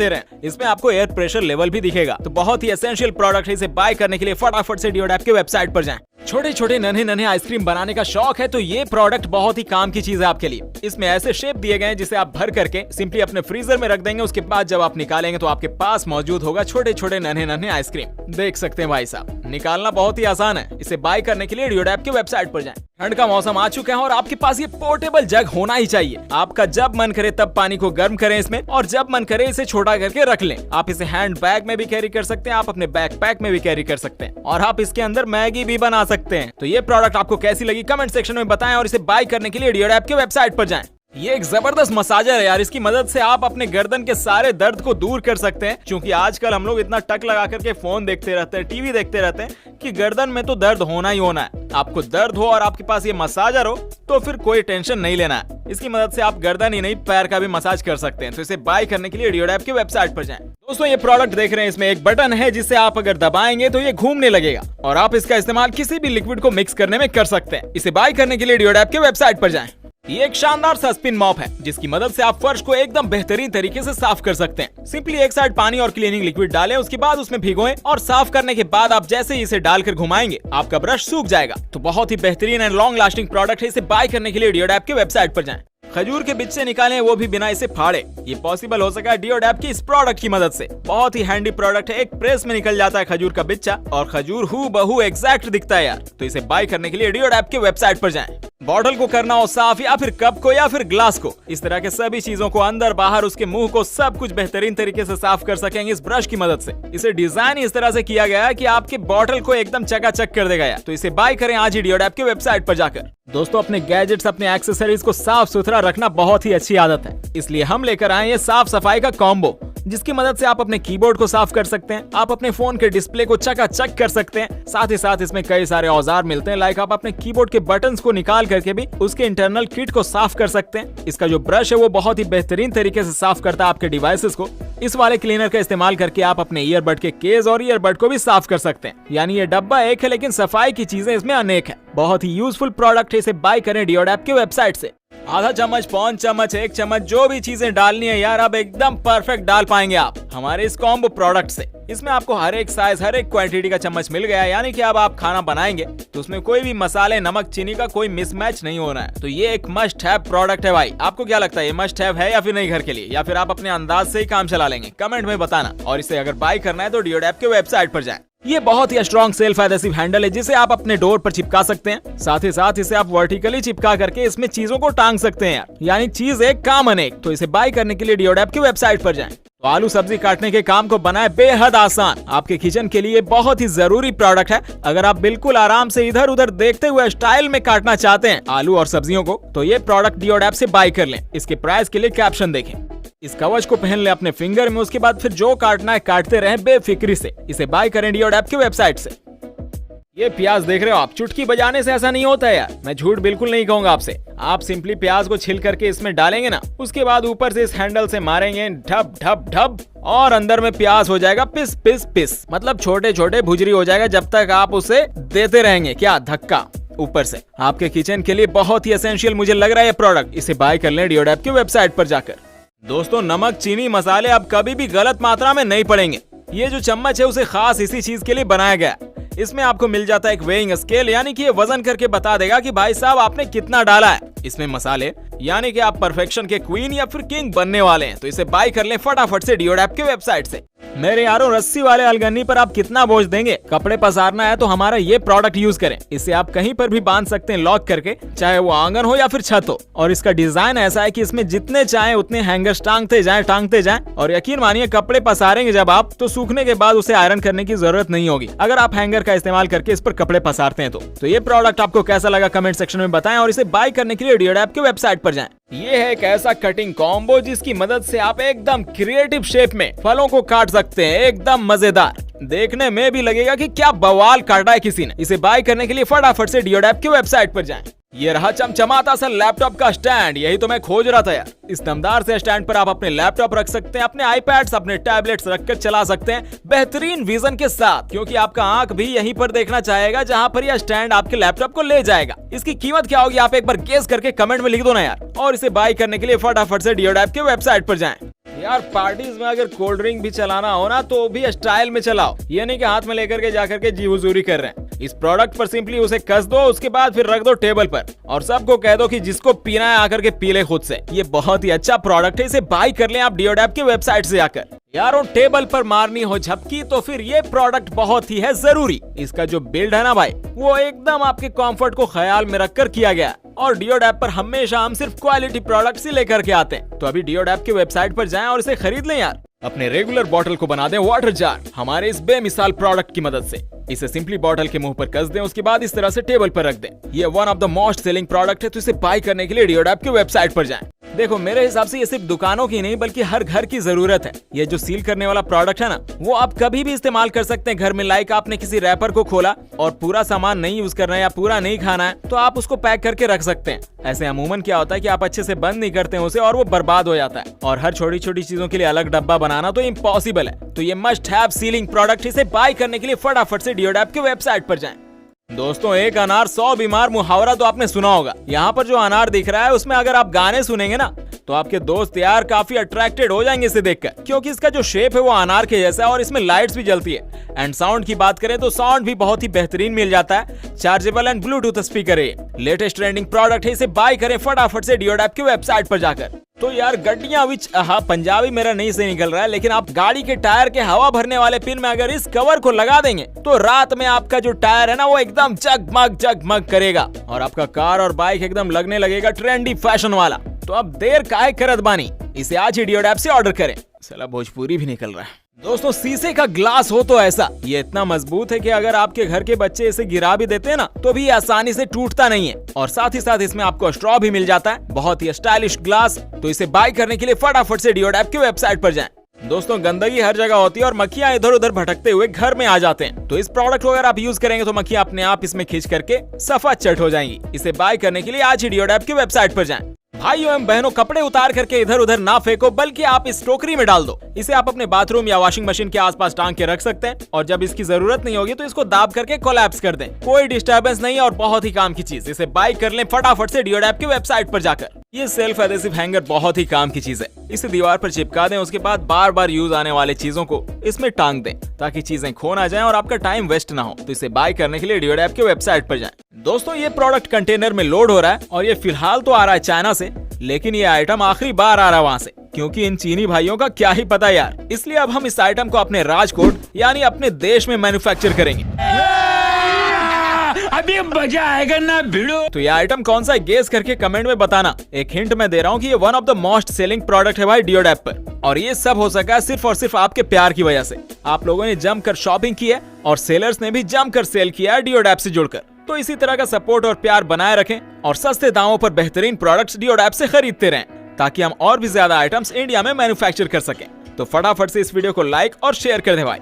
रहें। इसमें आपको एयर प्रेशर लेवल भी दिखेगा। तो बहुत ही एसेंशियल प्रोडक्ट है। इसे बाय करने के लिए फटाफट से डियोड ऐप के वेबसाइट पर जाएं। छोटे छोटे नन्हे आइसक्रीम बनाने का शौक है तो ये प्रोडक्ट बहुत ही काम की चीज है आपके लिए। इसमें ऐसे शेप दिए गए हैं जिसे आप भर करके सिंपली अपने फ्रीजर में रख देंगे। उसके बाद जब आप निकालेंगे तो आपके पास मौजूद होगा छोटे छोटे नन्हे आइसक्रीम। देख सकते हैं भाई साहब, निकालना बहुत ही आसान है। इसे बाय करने के लिए डियोड ऐप के वेबसाइट पर जाएं। ठंड का मौसम आ चुका है और आपके पास ये पोर्टेबल जग होना ही चाहिए। आपका जब मन करे तब पानी को गर्म करें इसमें, और जब मन करे इसे छोटा करके रख लें। आप इसे हैंड बैग में भी कैरी कर सकते हैं, आप अपने बैकपैक में भी कैरी कर सकते हैं, और आप इसके अंदर मैगी भी बना सकते हैं। तो ये प्रोडक्ट आपको कैसी लगी कमेंट सेक्शन में बताएं, और इसे बाय करने के लिए डियोड ऐप के वेबसाइट पर जाएं। ये एक जबरदस्त मसाजर है यार। इसकी मदद से आप अपने गर्दन के सारे दर्द को दूर कर सकते हैं, क्योंकि आजकल हम लोग इतना टक लगा करके फोन देखते रहते हैं, टीवी देखते रहते हैं कि गर्दन में तो दर्द होना ही होना है। आपको दर्द हो और आपके पास ये मसाजर हो तो फिर कोई टेंशन नहीं लेना है। इसकी मदद से आप गर्दन ही नहीं पैर का भी मसाज कर सकते हैं। तो इसे बाय करने के लिए डियोड ऐप के वेबसाइट पर जाएं। दोस्तों ये प्रोडक्ट देख रहे हैं, इसमें एक बटन है जिसे आप अगर दबाएंगे तो ये घूमने लगेगा, और आप इसका इस्तेमाल किसी भी लिक्विड को मिक्स करने में कर सकते हैं। इसे बाय करने के लिए डियोड ऐप के वेबसाइट पर जाएं। ये एक शानदार सा स्पिन मॉप है जिसकी मदद से आप फर्श को एकदम बेहतरीन तरीके से साफ कर सकते हैं। सिंपली एक साइड पानी और क्लीनिंग लिक्विड डालें, उसके बाद उसमें भिगोएं और साफ करने के बाद आप जैसे ही इसे डालकर घुमाएंगे आपका ब्रश सूख जाएगा। तो बहुत ही बेहतरीन एंड लॉन्ग लास्टिंग प्रोडक्ट है। इसे बाय करने के लिए डियोडैप के वेबसाइट पर जाएं। खजूर के बीज से निकालें, वो भी बिना इसे फाड़े। ये पॉसिबल हो सका डियोडैप की इस प्रोडक्ट की मदद से। बहुत ही हैंडी प्रोडक्ट है। एक प्रेस में निकल जाता है खजूर का बिच्चा और खजूर हूबहू एग्जैक्ट दिखता है यार। तो इसे बाय करने के लिए डियोडैप के वेबसाइट पर जाएं। बॉटल को करना हो साफ या फिर कप को या फिर ग्लास को, इस तरह के सभी चीजों को अंदर बाहर उसके मुंह को सब कुछ बेहतरीन तरीके से साफ कर सकेंगे इस ब्रश की मदद से। इसे डिजाइन इस तरह से किया गया है कि आपके बॉटल को एकदम चकाचक कर देगा यार। तो इसे बाय करें आज ही डियोडैप के वेबसाइट पर जाकर। दोस्तों, अपने गैजेट्स, अपने एक्सेसरीज को साफ सुथरा रखना बहुत ही अच्छी आदत है, इसलिए हम लेकर आए ये साफ सफाई का कॉम्बो, जिसकी मदद से आप अपने कीबोर्ड को साफ कर सकते हैं, आप अपने फोन के डिस्प्ले को चकाचक कर सकते हैं। साथ ही साथ इसमें कई सारे औजार मिलते हैं, लाइक आप अपने कीबोर्ड के बटन्स को निकाल करके भी उसके इंटरनल किट को साफ कर सकते हैं। इसका जो ब्रश है वो बहुत ही बेहतरीन तरीके से साफ करता है आपके डिवाइसेस को। इस वाले क्लीनर का इस्तेमाल करके आप अपने ईयरबड के केस और ईयरबड को भी साफ कर सकते हैं। यानी ये डब्बा एक है लेकिन सफाई की चीजें इसमें अनेक है। बहुत ही यूजफुल प्रोडक्ट है। इसे बाय करें डियोडैप के वेबसाइट से। आधा चम्मच, पौन चम्मच, 1 चम्मच, जो भी चीजें डालनी है यार, अब एकदम परफेक्ट डाल पाएंगे आप हमारे इस कॉम्बो प्रोडक्ट से। इसमें आपको हर एक साइज, हर एक क्वांटिटी का चम्मच मिल गया। यानी कि अब आप खाना बनाएंगे तो उसमें कोई भी मसाले, नमक, चीनी का कोई मिसमैच नहीं होना है। तो ये एक मस्ट हैव प्रोडक्ट है भाई। आपको क्या लगता है, ये मस्ट हैव है या फिर नहीं घर के लिए, या फिर आप अपने अंदाज से ही काम चला लेंगे? कमेंट में बताना। और इसे अगर बाय करना है तो डियोडैप के वेबसाइट पर जाएं। ये बहुत ही स्ट्रॉन्ग सेल्फ एडहेसिव हैंडल है जिसे आप अपने डोर पर चिपका सकते हैं। साथ ही साथ इसे आप वर्टिकली चिपका करके इसमें चीजों को टांग सकते हैं यार। यानी चीज एक काम अनेक। तो इसे बाय करने के लिए डियोडैप की वेबसाइट पर जाएं। तो आलू सब्जी काटने के काम को बनाए बेहद आसान। आपके किचन के लिए बहुत ही जरूरी प्रोडक्ट है। अगर आप बिल्कुल आराम से इधर उधर देखते हुए स्टाइल में काटना चाहते हैं आलू और सब्जियों को, तो ये प्रोडक्ट डियोडैप से बाय कर लें। इसके प्राइस के लिए कैप्शन देखें। इस कवच को पहन ले अपने फिंगर में, उसके बाद फिर जो काटना है काटते रहें बेफिक्री से। इसे बाय करें डियोडैप की वेबसाइट से। ये प्याज देख रहे हो आप, चुटकी बजाने से ऐसा नहीं होता है यार। मैं झूठ बिल्कुल नहीं कहूंगा आपसे। आप सिंपली प्याज को छिल करके इसमें डालेंगे ना, उसके बाद ऊपर से इस हैंडल से मारेंगे ढप ढप ढप, और अंदर में प्याज हो जाएगा पिस पिस पिस। मतलब छोटे छोटे भुजरी हो जाएगा जब तक आप उसे देते रहेंगे क्या धक्का ऊपर से। आपके किचन के लिए बहुत ही एसेंशियल मुझे लग रहा है ये प्रोडक्ट। इसे बाय कर लें डियोडैप की वेबसाइट पर जाकर। दोस्तों, नमक, चीनी, मसाले अब कभी भी गलत मात्रा में नहीं पड़ेंगे। ये जो चम्मच है उसे खास इसी चीज के लिए बनाया गया। इसमें आपको मिल जाता है एक वेइंग स्केल, यानी कि ये वजन करके बता देगा कि भाई साहब आपने कितना डाला है इसमें मसाले। यानी कि आप परफेक्शन के क्वीन या फिर किंग बनने वाले हैं। तो इसे बाय कर लें फटाफट से डियोडैप के वेबसाइट से। मेरे यारों, रस्सी वाले अलगन्नी पर आप कितना बोझ देंगे? कपड़े पसारना है तो हमारा ये प्रोडक्ट यूज करें। इसे आप कहीं पर भी बांध सकते हैं लॉक करके, चाहे वो आंगन हो या फिर छत हो। और इसका डिजाइन ऐसा है कि इसमें जितने चाहे उतने हैंगर्स टांगते जाएं। और यकीन मानिए, कपड़े पसारेंगे जब आप, तो सूखने के बाद उसे आयरन करने की जरूरत नहीं होगी अगर आप हैंगर का इस्तेमाल करके इस पर कपड़े पसारते हैं तो ये प्रोडक्ट आपको कैसा लगा कमेंट सेक्शन में बताएं। और इसे बाय करने के लिए डियोडैप के वेबसाइट पर जाएं। ये है एक ऐसा कटिंग कॉम्बो जिसकी मदद से आप एकदम क्रिएटिव शेप में फलों को काट सकते हैं, एकदम मजेदार। देखने में भी लगेगा कि क्या बवाल काटा है किसी ने। इसे बाय करने के लिए फटाफट से डियोडैप की वेबसाइट पर जाएं। ये रहा चमचमाता सा लैपटॉप का स्टैंड। यही तो मैं खोज रहा था यार। इस दमदार से स्टैंड पर आप अपने लैपटॉप रख सकते हैं, अपने आईपैड्स, अपने टैबलेट्स रखकर चला सकते हैं बेहतरीन विजन के साथ, क्योंकि आपका आंख भी यहीं पर देखना चाहेगा जहां पर यह स्टैंड आपके लैपटॉप को ले जाएगा। इसकी कीमत क्या होगी आप एक बार गेस करके कमेंट में लिख दो ना यार। और इसे बाय करने के लिए फटाफट से डियोडैप के वेबसाइट पर जाएं। यार, पार्टीज में अगर कोल्ड ड्रिंक भी चलाना हो ना तो भी स्टाइल में चलाओ। ये नहीं कि हाथ में लेकर के जाकर के जी हुजूरी कर रहे हैं। इस प्रोडक्ट पर सिंपली उसे कस दो, उसके बाद फिर रख दो टेबल पर और सबको कह दो कि जिसको पीना है आकर के पी ले खुद से। ये बहुत ही अच्छा प्रोडक्ट है। इसे बाय कर लें आप डियोडैप की वेबसाइट से जाकर। यारों, टेबल पर मारनी हो झपकी तो फिर ये प्रोडक्ट बहुत ही है जरूरी। इसका जो बिल्ड है ना भाई, वो एकदम आपके कंफर्ट को ख्याल में रखकर किया गया। और डियोडैप पर हमेशा हम सिर्फ क्वालिटी प्रोडक्ट्स ही लेकर के आते हैं। तो अभी डियोडैप की वेबसाइट पर जाएं और इसे खरीद लें यार। अपने रेगुलर बॉटल को बना दें वाटर जार हमारे इस बेमिसाल प्रोडक्ट की मदद से। इसे सिंपली बॉटल के मुंह पर कस दें, उसके बाद इस तरह से टेबल पर रख दें। ये one of the most selling product है। तो इसे बाय करने के लिए डियोडैप की वेबसाइट पर जाएं। देखो, मेरे हिसाब से ये सिर्फ दुकानों की नहीं बल्कि हर घर की जरूरत है। ये जो सील करने वाला प्रोडक्ट है ना, वो आप कभी भी इस्तेमाल कर सकते हैं घर में। लाइक आपने किसी रैपर को खोला और पूरा सामान नहीं यूज करना है या पूरा नहीं खाना है, तो आप उसको पैक करके रख सकते हैं। ऐसे अमूमन क्या होता है कि आप अच्छे से बंद नहीं करते हैं उसे और वो बर्बाद हो जाता है। और हर छोटी छोटी चीजों के लिए अलग डब्बा बनाना तो इम्पॉसिबल है। तो ये मस्ट हैव सीलिंग प्रोडक्ट। इसे बाय करने के लिए फटाफट से डियोडैप की वेबसाइट पर जाएं। दोस्तों, एक अनार 100 बीमार मुहावरा तो आपने सुना होगा। यहाँ पर जो अनार दिख रहा है उसमें अगर आप गाने सुनेंगे ना तो आपके दोस्त यार काफी अट्रैक्टेड हो जाएंगे इसे देखकर, क्योंकि इसका जो शेप है वो अनार के जैसा है और इसमें लाइट्स भी जलती है। एंड साउंड की बात करें तो साउंड भी बहुत ही बेहतरीन मिल जाता है। चार्जेबल एंड ब्लूटूथ स्पीकर है, लेटेस्ट ट्रेंडिंग प्रोडक्ट है। इसे बाय करें फटाफट से डियोडैप की वेबसाइट पर जाकर। तो यार गड्डियां विच पंजाबी मेरा नहीं से निकल रहा है, लेकिन आप गाड़ी के टायर के हवा भरने वाले पिन में अगर इस कवर को लगा देंगे तो रात में आपका जो टायर है ना वो एकदम जगमग करेगा और आपका कार और बाइक एकदम लगने लगेगा ट्रेंडी फैशन वाला। तो अब देर काहे करत बानी, इसे आज ही डियोडैप से ऑर्डर करें। साला भोजपुरी भी निकल रहा है। दोस्तों, शीशे का ग्लास हो तो ऐसा, ये इतना मजबूत है कि अगर आपके घर के बच्चे इसे गिरा भी देते हैं ना तो भी आसानी से टूटता नहीं है। और साथ ही साथ इसमें आपको स्ट्रॉ भी मिल जाता है। बहुत ही स्टाइलिश ग्लास। तो इसे बाय करने के लिए फटाफट से डियोडैप की वेबसाइट पर जाएं। दोस्तों, गंदगी हर जगह होती है और मक्खियां इधर उधर भटकते हुए घर में आ जाते हैं। तो इस प्रोडक्ट को अगर आप यूज करेंगे तो मक्खियां अपने आप इसमें खींच करके सफा चट हो जाएंगी। इसे बाय करने के लिए आज ही डियोडैप की वेबसाइट पर जाएं। भाइयों एवं बहनों, कपड़े उतार करके इधर उधर ना फेंको, बल्कि आप इस टोकरी में डाल दो। इसे आप अपने बाथरूम या वॉशिंग मशीन के आसपास टांग के रख सकते हैं और जब इसकी जरूरत नहीं होगी तो इसको दाब करके कोलैप्स कर दें। कोई डिस्टर्बेंस नहीं और बहुत ही काम की चीज। इसे बाय कर लें फटाफट से डियोडैप की वेबसाइट पर जाकर। ये सेल्फ एडेसिव हैंगर बहुत ही काम की चीज है। इसे दीवार पर चिपका दें, उसके बाद बार बार यूज आने वाले चीजों को इसमें टांग दें ताकि चीजें खो ना जाएं और आपका टाइम वेस्ट ना हो। तो इसे बाय करने के लिए डियोडैप की वेबसाइट पर जाएं। दोस्तों, ये प्रोडक्ट कंटेनर में लोड हो रहा है और ये फिलहाल तो आ रहा है चाइना से, लेकिन ये आइटम आखिरी बार आ रहा है वहाँ से, क्योंकि इन चीनी भाइयों का क्या ही पता यार। इसलिए अब हम इस आइटम को अपने राजकोट यानी अपने देश में मैन्युफैक्चर करेंगे। अभी मजा आएगा ना भिड़ो। तो ये आइटम कौन सा है गेस करके कमेंट में बताना। एक हिंट मैं दे रहा हूँ कि ये one of the most selling product है भाई डियोडैप पर, और ये सब हो सका सिर्फ और सिर्फ आपके प्यार की वजह से। आप लोगों ने जमकर शॉपिंग की है और सेलर्स ने भी जमकर सेल किया है डियोडैप से जुड़कर। तो इसी तरह का सपोर्ट और प्यार बनाए रखें और सस्ते दामों पर बेहतरीन प्रोडक्ट्स डियोडैप से खरीदते रहें ताकि हम और भी ज्यादा आइटम्स इंडिया में मैन्युफैक्चर कर सकें। तो फटाफट से इस वीडियो को लाइक और शेयर कर दें भाई।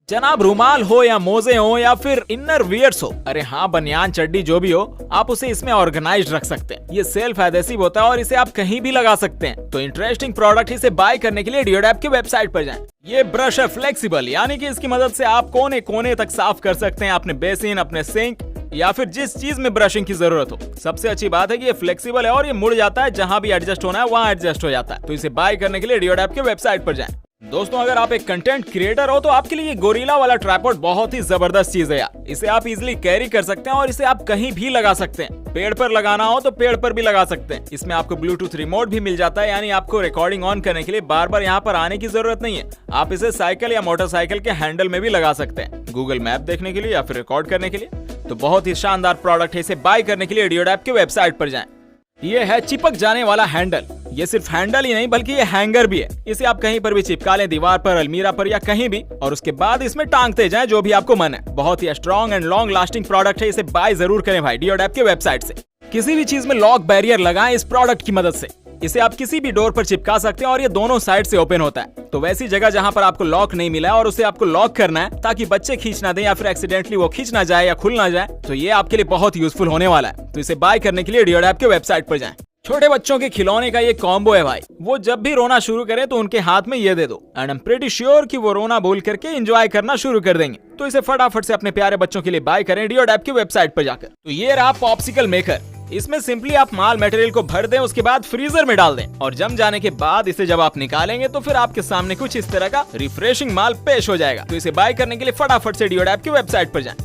जनाब, रुमाल हो या मोजे हो या फिर इनर वियर्स हो, अरे हाँ बनियान चड्डी जो भी हो, आप उसे इसमें ऑर्गेनाइज्ड रख सकते हैं। ये सेल्फ एडेसिव होता है और इसे आप कहीं भी लगा सकते हैं। तो इंटरेस्टिंग प्रोडक्ट इसे बाय करने के लिए डियोडैप की वेबसाइट पर जाएं। ये ब्रश है फ्लेक्सिबल, यानी कि इसकी मदद से आप कोने कोने तक साफ कर सकते हैं अपने बेसिन, अपने सिंक या फिर जिस चीज में ब्रशिंग की जरूरत हो। सबसे अच्छी बात है कि ये फ्लेक्सिबल है और ये मुड़ जाता है, जहां भी एडजस्ट होना है वहां एडजस्ट हो जाता है। तो इसे बाय करने के लिए डियोडैप की वेबसाइट पर जाएं। दोस्तों, अगर आप एक कंटेंट क्रिएटर हो तो आपके लिए ये गोरिल्ला वाला ट्राइपॉड बहुत ही जबरदस्त चीज है यार। इसे आप इजीली कैरी कर सकते हैं और इसे आप कहीं भी लगा सकते हैं। पेड़ पर लगाना हो तो पेड़ पर भी लगा सकते हैं। इसमें आपको ब्लूटूथ रिमोट भी मिल जाता है, यानी आपको रिकॉर्डिंग ऑन करने के लिए बार बार यहाँ पर आने की जरूरत नहीं है। आप इसे साइकिल या मोटरसाइकिल के हैंडल में भी लगा सकते हैं, गूगल मैप देखने के लिए या फिर रिकॉर्ड करने के लिए। तो बहुत ही शानदार प्रोडक्ट है। इसे बाय करने के लिए डियोडैप की वेबसाइट पर जाएं। ये है चिपक जाने वाला हैंडल। ये सिर्फ हैंडल ही नहीं बल्कि ये हैंगर भी है। इसे आप कहीं पर भी चिपका लें, दीवार पर, अलमीरा पर या कहीं भी, और उसके बाद इसमें टांगते जाएं जो भी आपको मन है। बहुत ही strong and long lasting product है। इसे बाय जरूर करें भाई डियोडैप की वेबसाइट से। किसी भी चीज में लॉक बैरियर लगाएं इस प्रोडक्ट की मदद से। इसे आप किसी भी डोर पर चिपका सकते हैं और ये दोनों साइड से ओपन होता है। तो वैसी जगह जहां पर आपको लॉक नहीं मिला और उसे आपको लॉक करना है ताकि बच्चे खींच ना दें या फिर एक्सीडेंटली वो खींच ना जाए या खुल ना जाए, तो ये आपके लिए बहुत यूजफुल होने वाला है। तो इसे बाय करने के लिए डियोडैप की वेबसाइट पर जाएं। छोटे बच्चों के खिलौने का ये कॉम्बो है भाई। वो जब भी रोना शुरू करें तो उनके हाथ में ये दे दो and I am pretty sure कि वो रोना भूल करके एंजॉय करना शुरू कर देंगे। तो इसे फटाफट से अपने प्यारे बच्चों के लिए बाय करें डियोडैप की वेबसाइट पर जाकर। तो ये रहा पॉप्सिकल मेकर। इसमें सिंपली आप माल मटेरियल को भर दें, उसके बाद फ्रीजर में डाल दें और जम जाने के बाद इसे जब आप निकालेंगे तो फिर आपके सामने कुछ इस तरह का रिफ्रेशिंग माल पेश हो जाएगा। तो इसे बाय करने के लिए फटाफट से डियोडैप की वेबसाइट पर जाएं।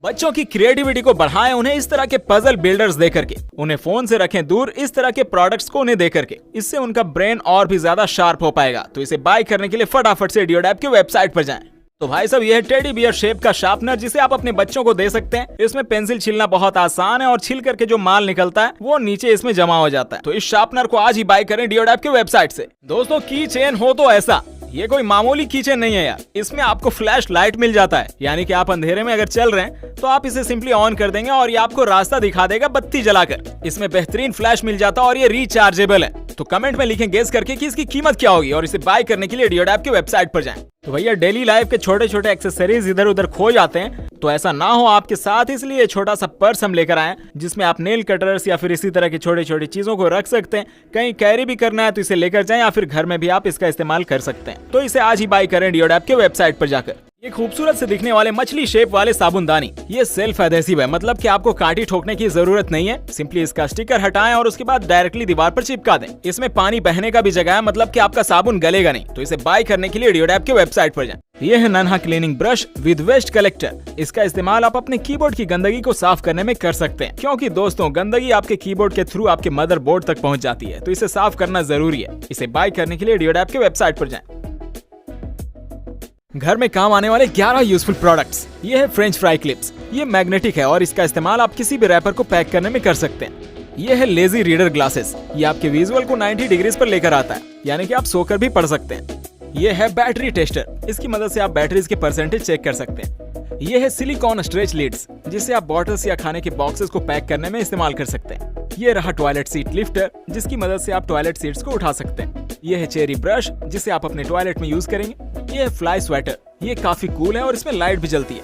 बच्चों की क्रिएटिविटी को बढ़ाएं उन्हें इस तरह के पजल बिल्डर्स दे करके। उन्हें फोन से रखें दूर इस तरह के प्रोडक्ट्स को उन्हें दे करके। इससे उनका ब्रेन और भी ज्यादा शार्प हो पाएगा। तो इसे बाय करने के लिए फटाफट से डियोडैप की वेबसाइट पर जाएं। तो भाई साहब, ये है टेडी बियर शेप का शार्पनर जिसे आप अपने बच्चों को दे सकते हैं। इसमें पेंसिल छीलना बहुत आसान है और छील करके जो माल निकलता है वो नीचे इसमें जमा हो जाता है। तो इस शार्पनर को आज ही बाय करें डियोडैप की वेबसाइट से। दोस्तों, की चेन हो तो ऐसा, ये कोई मामूली कीचेन नहीं है यार। इसमें आपको फ्लैश लाइट मिल जाता है, यानी कि आप अंधेरे में अगर चल रहे हैं तो आप इसे सिंपली ऑन कर देंगे और ये आपको रास्ता दिखा देगा बत्ती जलाकर। इसमें बेहतरीन फ्लैश मिल जाता है और ये रिचार्जेबल है। तो कमेंट में लिखें गेस करके कि इसकी कीमत क्या होगी और इसे बाय करने के लिए डियोडैप की वेबसाइट पर जाएं। तो भैया, डेली लाइफ के छोटे छोटे एक्सेसरीज इधर उधर खो जाते हैं, तो ऐसा ना हो आपके साथ, इसलिए छोटा सा पर्स हम लेकर आए जिसमें आप नेल कटर्स या फिर इसी तरह की छोटी छोटी चीजों को रख सकते हैं। कहीं कैरी भी करना है तो इसे लेकर जाएं या फिर घर में भी आप इसका इस्तेमाल कर सकते हैं। तो इसे आज ही बाय करें डियोडैप के वेबसाइट पर जाकर। ये खूबसूरत से दिखने वाले मछली शेप वाले साबुनदानी ये सेल्फ एडहेसिव है, मतलब कि आपको कांटी ठोकने की जरूरत नहीं है। सिंपली इसका स्टिकर हटाएं और उसके बाद डायरेक्टली दीवार पर चिपका दें। इसमें पानी बहने का भी जगह है, मतलब कि आपका साबुन गलेगा नहीं। तो इसे बाय करने के लिए डियोडैप के वेबसाइट पर जाएं। यह है नन्हा cleaning brush with waste collector. इसका इस्तेमाल आप अपने कीबोर्ड की गंदगी को साफ करने में कर सकते हैं, क्योंकि दोस्तों गंदगी आपके कीबोर्ड के थ्रू आपके मदरबोर्ड तक पहुंच जाती है, तो इसे साफ करना जरूरी है। इसे बाय करने के लिए डियोडैप के वेबसाइट पर जाएं। घर में काम आने वाले 11 यूजफुल प्रोडक्ट्स। ये है फ्रेंच फ्राई क्लिप्स। ये मैग्नेटिक है और इसका इस्तेमाल आप किसी भी रैपर को पैक करने में कर सकते हैं। ये है लेजी रीडर ग्लासेस। ये आपके विजुअल को 90 डिग्रीज पर लेकर आता है, यानी कि आप सोकर भी पढ़ सकते हैं। ये है बैटरी टेस्टर। इसकी मदद से आप बैटरीज के परसेंटेज चेक कर सकते हैं। ये है सिलिकॉन स्ट्रेच लीड्स, जिससे आप बॉटल्स या खाने के बॉक्सेस को पैक करने में इस्तेमाल कर सकते हैं। ये रहा टॉयलेट सीट लिफ्टर, जिसकी मदद से आप टॉयलेट सीट्स को उठा सकते हैं। ये है चेरी ब्रश, जिसे आप अपने टॉयलेट में यूज करेंगे। ये है फ्लाई स्वेटर। ये काफी कूल है और इसमें लाइट भी जलती है।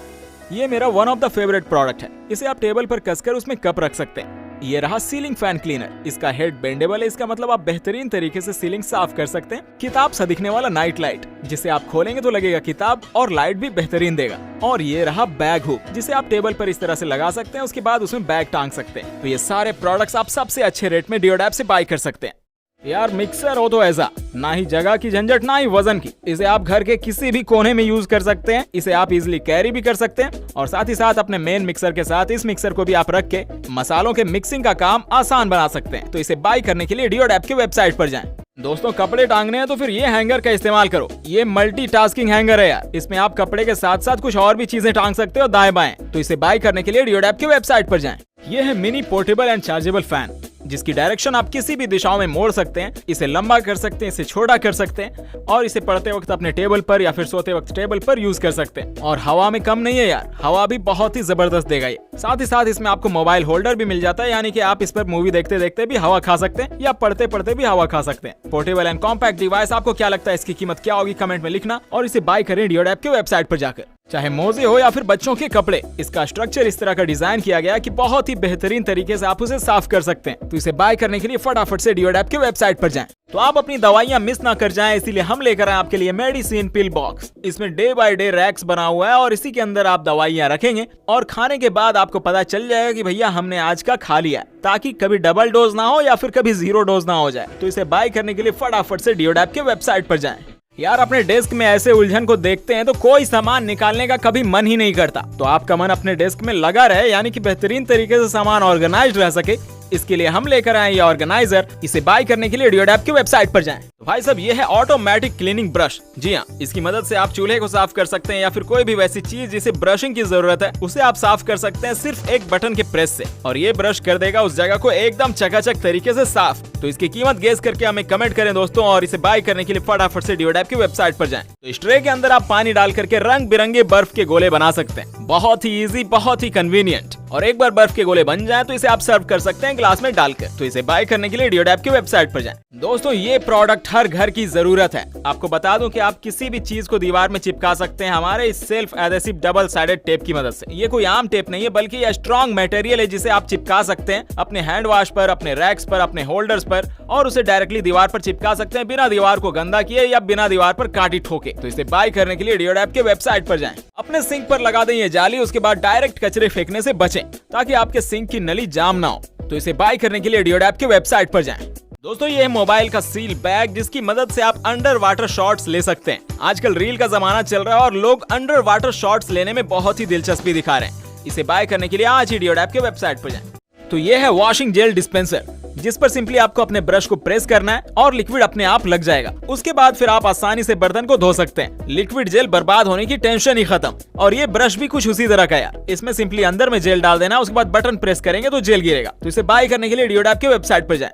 ये मेरा one of the favourite product है। इसे आप टेबल पर कसकर उसमें कप रख सकते हैं। ये रहा सीलिंग फैन क्लीनर। इसका हेड बेंडेबल है, इसका मतलब आप बेहतरीन तरीके से सीलिंग साफ कर सकते हैं। किताब सा दिखने वाला नाइट लाइट, जिसे आप खोलेंगे तो लगेगा किताब और लाइट भी बेहतरीन देगा। और ये रहा बैग हुक, जिसे आप टेबल पर इस तरह से लगा सकते हैं, उसके बाद उसमें बैग टांग सकते हैं। तो ये सारे प्रोडक्ट्स आप सबसे अच्छे रेट में डियोडैप से बाय कर सकते हैं। यार मिक्सर हो तो ऐसा, ना ही जगह की झंझट ना ही वजन की। इसे आप घर के किसी भी कोने में यूज कर सकते हैं। इसे आप इजिली कैरी भी कर सकते हैं और साथ ही साथ अपने मेन मिक्सर के साथ इस मिक्सर को भी आप रख के मसालों के मिक्सिंग का काम आसान बना सकते हैं। तो इसे बाय करने के लिए डियोडैप के वेबसाइट पर जाएं। दोस्तों कपड़े टांगने हैं तो फिर ये हैंगर का इस्तेमाल करो। ये मल्टीटास्किंग हैंगर है यार। इसमें आप कपड़े के साथ साथ कुछ और भी चीजें टांग सकते हो दाएं बाएं। तो इसे बाय करने के लिए डियोडैप के वेबसाइट पर जाएं। ये है mini portable and chargeable fan, जिसकी डायरेक्शन आप किसी भी दिशाओं में मोड़ सकते हैं। इसे लंबा कर सकते हैं, इसे छोटा कर सकते हैं और इसे पढ़ते वक्त अपने टेबल पर या फिर सोते वक्त टेबल पर यूज कर सकते हैं। और हवा में कम नहीं है यार, हवा भी बहुत ही जबरदस्त देगा ये। साथ ही साथ इसमें आपको मोबाइल होल्डर भी मिल जाता है, यानी कि आप इस पर मूवी देखते देखते भी हवा खा सकते हैं या पढ़ते पढ़ते भी हवा खा सकते हैं। पोर्टेबल एंड कॉम्पैक्ट डिवाइस, आपको क्या लगता है इसकी कीमत क्या होगी कमेंट में लिखना और इसे बाय करें डियोडैप के वेबसाइट पर जाकर। चाहे मोजे हो या फिर बच्चों के कपड़े, इसका स्ट्रक्चर इस तरह का डिजाइन किया गया है कि बहुत ही बेहतरीन तरीके से आप उसे साफ कर सकते हैं। तो इसे बाय करने के लिए फटाफट से डियोडैप के वेबसाइट पर जाएं। तो आप अपनी दवाइयां मिस ना कर जाएं, इसीलिए हम लेकर आए आपके लिए मेडिसिन पिल बॉक्स। इसमें डे बाय डे रैक्स बना हुआ है और इसी के अंदर आप दवाइयां रखेंगे और खाने के बाद आपको पता चल जाएगा कि भैया हमने आज का खा लिया, ताकि कभी डबल डोज ना हो या फिर कभी 0 डोज ना हो जाए। तो इसे बाय करने के लिए फटाफट से डियोडैप के वेबसाइट पर जाएं। यार अपने डेस्क में ऐसे उलझन को देखते हैं तो कोई सामान निकालने का कभी मन ही नहीं करता। तो आपका मन अपने डेस्क में लगा रहे, यानी कि बेहतरीन तरीके से सामान ऑर्गेनाइज्ड रह सके, इसके लिए हम लेकर आए ये ऑर्गेनाइजर। इसे बाय करने के लिए डियोडैप के वेबसाइट पर जाएं। तो भाई साहब ये है ऑटोमेटिक क्लीनिंग ब्रश। जी हाँ, इसकी मदद से आप चूल्हे को साफ कर सकते हैं या फिर कोई भी वैसी चीज जिसे ब्रशिंग की जरूरत है उसे आप साफ कर सकते हैं सिर्फ एक बटन के प्रेस से, और ये ब्रश कर देगा उस जगह को एकदम चकाचक तरीके से साफ। तो इसकी कीमत गेस करके हमें कमेंट करें दोस्तों, और इसे बाय करने के लिए फटाफट से डियोडैप की वेबसाइट पर जाएं। तो इस ट्रे के अंदर आप पानी डाल करके रंग बिरंगे बर्फ के गोले बना सकते हैं। बहुत ही इजी, बहुत ही कन्वीनियंट। और एक बार बर्फ के गोले बन जाएं तो इसे आप सर्व कर सकते हैं ग्लास में डालकर। तो इसे बाय करने के लिए डियोडैप की वेबसाइट पर जाएं। दोस्तों ये प्रोडक्ट हर घर की जरूरत है। आपको बता दूं कि आप किसी भी चीज को दीवार में चिपका सकते हैं हमारे इस self adhesive double sided tape की मदद से। ये कोई आम टेप नहीं है, बल्कि यह स्ट्रॉन्ग मटेरियल है जिसे आप चिपका सकते हैं अपने हैंड वॉश पर, अपने रैक्स पर, अपने होल्डर्स पर, और उसे डायरेक्टली दीवार पर चिपका सकते हैं बिना दीवार को गंदा किए या बिना दीवार पर कांटी ठोके। तो इसे बाय करने के लिए डियोडैप के वेबसाइट पर जाएं। अपने सिंक पर लगा दें ये जाली, उसके बाद डायरेक्ट कचरे फेंकने से बचें ताकि आपके सिंक की नली जाम ना हो। तो इसे बाय करने के लिए डियोडैप के वेबसाइट पर जाएं। दोस्तों ये है मोबाइल का सील बैग, जिसकी मदद से आप अंडर वाटर शॉट्स ले सकते हैं। आजकल रील का जमाना चल रहा है और लोग अंडर वाटर शॉट्स लेने में बहुत ही दिलचस्पी दिखा रहे हैं। इसे बाय करने के लिए आज ही डियोडैप के वेबसाइट पर जाएं। तो ये है वॉशिंग जेल डिस्पेंसर, जिस पर सिंपली आपको अपने ब्रश को प्रेस करना है और लिक्विड अपने आप लग जाएगा। उसके बाद फिर आप आसानी से बर्तन को धो सकते हैं। लिक्विड जेल बर्बाद होने की टेंशन ही खत्म। और ये ब्रश भी कुछ उसी तरह का यार। इसमें सिंपली अंदर में जेल डाल देना, उसके बाद बटन प्रेस करेंगे तो जेल गिरेगा। तो इसे बाय करने के लिए डियोडैप के वेबसाइट पर जाएं।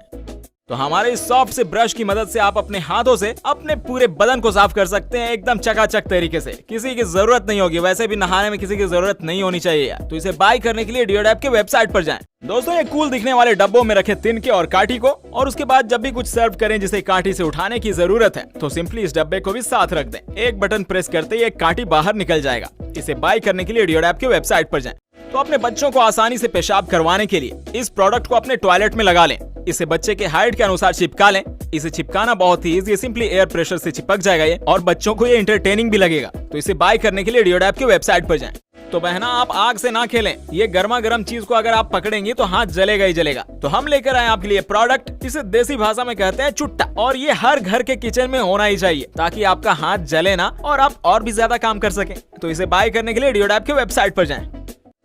तो हमारे इस सॉफ्ट से ब्रश की मदद से आप अपने हाथों से अपने पूरे बदन को साफ कर सकते हैं एकदम चकाचक तरीके से। किसी की जरूरत नहीं होगी, वैसे भी नहाने में किसी की जरूरत नहीं होनी चाहिए यार। तो इसे बाय करने के लिए डियोडैप के वेबसाइट पर जाएं। दोस्तों ये कूल दिखने वाले डब्बों में रखें तिनके और काठी को, और उसके बाद जब भी कुछ सर्व करें जिसे काठी से उठाने की जरूरत है तो सिंपली इस डब्बे को भी साथ रख दें। एक बटन प्रेस करते ही एक काठी बाहर निकल जाएगा। इसे बाय करने के लिए डियोडैप के वेबसाइट पर जाएं। तो अपने बच्चों को आसानी से पेशाब करवाने के लिए इस प्रोडक्ट को अपने टॉयलेट में लगा लें। इसे बच्चे के हाइट के अनुसार चिपका लें इसे चिपकाना बहुत ही इजी है, सिंपली एयर प्रेशर से चिपक जाएगा ये और बच्चों को ये एंटरटेनिंग भी लगेगा। तो इसे बाय करने के लिए डियोडैप की वेबसाइट पर जाएं। तो बहना आप आग से ना खेलें, ये गर्मा गर्म चीज को अगर आप पकड़ेंगे तो हाथ जलेगा ही जलेगा। तो हम लेकर आए आपके लिए प्रोडक्ट, इसे देसी भाषा में कहते हैं चुट्टा, और ये हर घर के किचन में होना ही चाहिए ताकि आपका हाथ जले ना और आप और भी ज्यादा काम कर सकें। तो इसे बाय करने के लिए डियोडैप की वेबसाइट पर जाएं।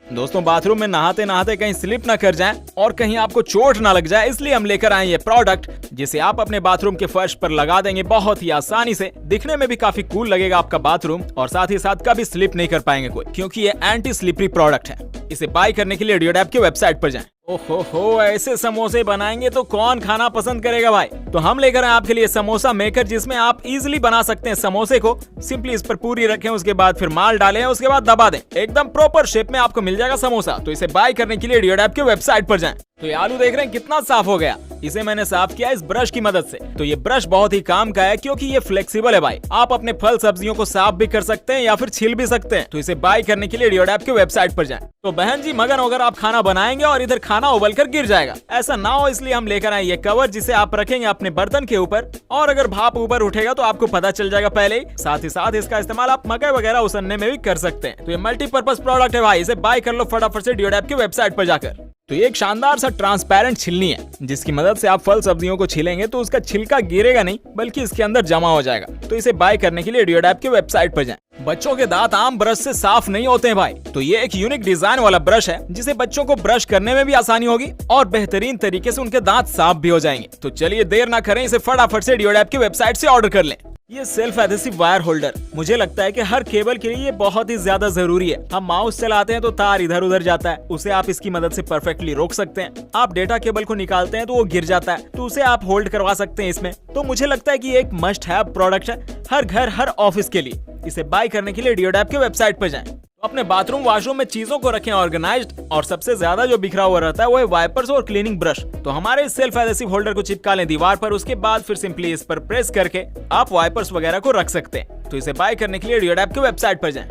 दोस्तों बाथरूम में नहाते नहाते कहीं स्लिप ना कर जाएं और कहीं आपको चोट ना लग जाए, इसलिए हम लेकर आए ये प्रोडक्ट जिसे आप अपने बाथरूम के फर्श पर लगा देंगे बहुत ही आसानी से। दिखने में भी काफी कूल लगेगा आपका बाथरूम और साथ ही साथ कभी स्लिप नहीं कर पाएंगे कोई, क्योंकि ये एंटी स्लिपरी प्रोडक्ट है। इसे बाय करने के लिए डियोडैप की वेबसाइट पर जाएं। ओहो, ऐसे समोसे बनाएंगे तो कौन खाना पसंद करेगा भाई। तो हम लेकर आए आपके लिए समोसा मेकर, जिसमें आप इजीली बना सकते हैं समोसे को। सिंपली इस पर पूरी रखें, उसके बाद फिर माल डालें, उसके बाद दबा दें, एकदम प्रॉपर शेप में आपको मिल जाएगा समोसा। तो इसे बाय करने के लिए डियोडैप की वेबसाइट पर जाएं। तो ये आलू देख रहे हैं कितना साफ हो गया, इसे मैंने साफ किया इस ब्रश की मदद से। तो ये ब्रश बहुत ही काम का है क्योंकि ये फ्लेक्सिबल है भाई, आप अपने फल सब्जियों को साफ भी कर सकते हैं या फिर छील भी सकते हैं। तो इसे बाय करने के लिए डियोडैप की वेबसाइट पर जाएं। तो बहन जी मगन अगर आप खाना बनाएंगे और इधर खाना उबलकर गिर जाएगा, ऐसा ना हो इसलिए हम लेकर आए ये कवर, जिसे आप रखेंगे अपने बर्तन के ऊपर और अगर भाप ऊपर उठेगा तो आपको पता चल जाएगा पहले ही। साथ ही साथ इसका इस्तेमाल आप मकई वगैरह उसनने में भी कर सकते हैं। तो ये मल्टीपर्पज प्रोडक्ट है भाई, इसे बाय कर लो फटाफट से डियोडैप की वेबसाइट पर जाकर। तो ये एक शानदार सा ट्रांसपेरेंट छिलनी है जिसकी मदद से आप फल सब्जियों को छीलेंगे तो उसका छिलका गिरेगा नहीं बल्कि इसके अंदर जमा हो जाएगा। तो इसे बाय करने के लिए डियोडैप की वेबसाइट पर जाएं। बच्चों के दांत आम ब्रश से साफ नहीं होते हैं भाई, तो ये एक यूनिक डिजाइन वाला ब्रश है जिसे बच्चों को ब्रश करने में भी आसानी होगी और बेहतरीन तरीके से उनके दांत साफ भी हो जाएंगे। तो चलिए देर ना करें, इसे फटाफट से डियोडैप की वेबसाइट से ऑर्डर कर लें। ये सेल्फ एडहेसिव वायर होल्डर मुझे लगता है कि हर केबल के लिए ये बहुत ही ज्यादा जरूरी है। हम माउस चलाते हैं तो तार इधर उधर जाता है, उसे आप इसकी मदद से परफेक्टली रोक सकते हैं। आप डेटा केबल को निकालते हैं तो वो गिर जाता है, तो उसे आप होल्ड करवा सकते हैं इसमें। तो मुझे लगता है कि ये एक मस्ट हैव प्रोडक्ट है हर घर हर ऑफिस के लिए। इसे बाय करने के लिए डियोडैप की वेबसाइट पर जाएं। अपने बाथरूम वॉशरूम में चीजों को रखें ऑर्गेनाइज्ड, और सबसे ज्यादा जो बिखरा हुआ रहता है वो है वाइपर्स और क्लीनिंग ब्रश। तो हमारे सेल्फ एडहेसिव होल्डर को चिपका लें दीवार पर, उसके बाद फिर सिंपली इस पर प्रेस करके आप वाइपर्स वगैरह को रख सकते हैं। तो इसे बाय करने के लिए डियोडैप की वेबसाइट पर जाएं।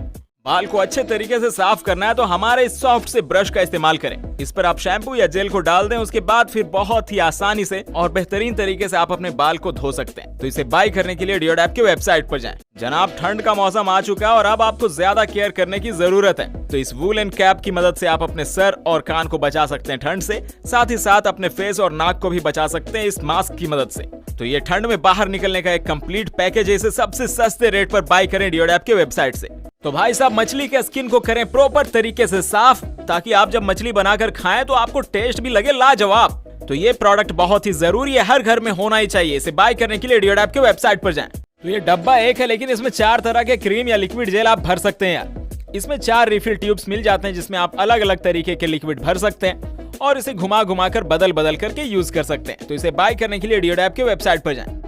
बाल को अच्छे तरीके से साफ करना है तो हमारे इस सॉफ्ट से ब्रश का इस्तेमाल करें। इस पर आप शैम्पू या जेल को डाल दें, उसके बाद फिर बहुत ही आसानी से और बेहतरीन तरीके से आप अपने बाल को धो सकते हैं। तो इसे बाय करने के लिए डियोडैप की वेबसाइट पर जाएं। जनाब ठंड का मौसम आ चुका है और अब आपको ज्यादा केयर करने की जरूरत है। तो इस वूलन कैप की मदद से आप अपने सर और कान को बचा सकते हैं ठंड से, साथ ही साथ अपने फेस और नाक को भी बचा सकते हैं इस मास्क की मदद से। तो ये ठंड में बाहर निकलने का एक कंप्लीट पैकेज है, इसे सबसे सस्ते रेट पर बाय करें डियोडैप की वेबसाइट से। तो भाई साहब मछली के स्किन को करें प्रॉपर तरीके से साफ, ताकि आप जब मछली बनाकर खाएं तो आपको टेस्ट भी लगे लाजवाब। तो ये प्रोडक्ट बहुत ही जरूरी है, हर घर में होना ही चाहिए। इसे बाय करने के लिए डियोडैप की वेबसाइट पर जाएं। तो ये डब्बा एक है लेकिन इसमें 4 तरह के क्रीम या लिक्विड जेल आप भर सकते हैं यार। इसमें 4 रिफिल ट्यूब्स मिल जाते हैं जिसमें आप अलग अलग तरीके के लिक्विड भर सकते हैं और इसे घुमा घुमा कर बदल बदल करके यूज कर सकते हैं। तो इसे बाय करने के लिए डियोडैप की वेबसाइट पर जाएं।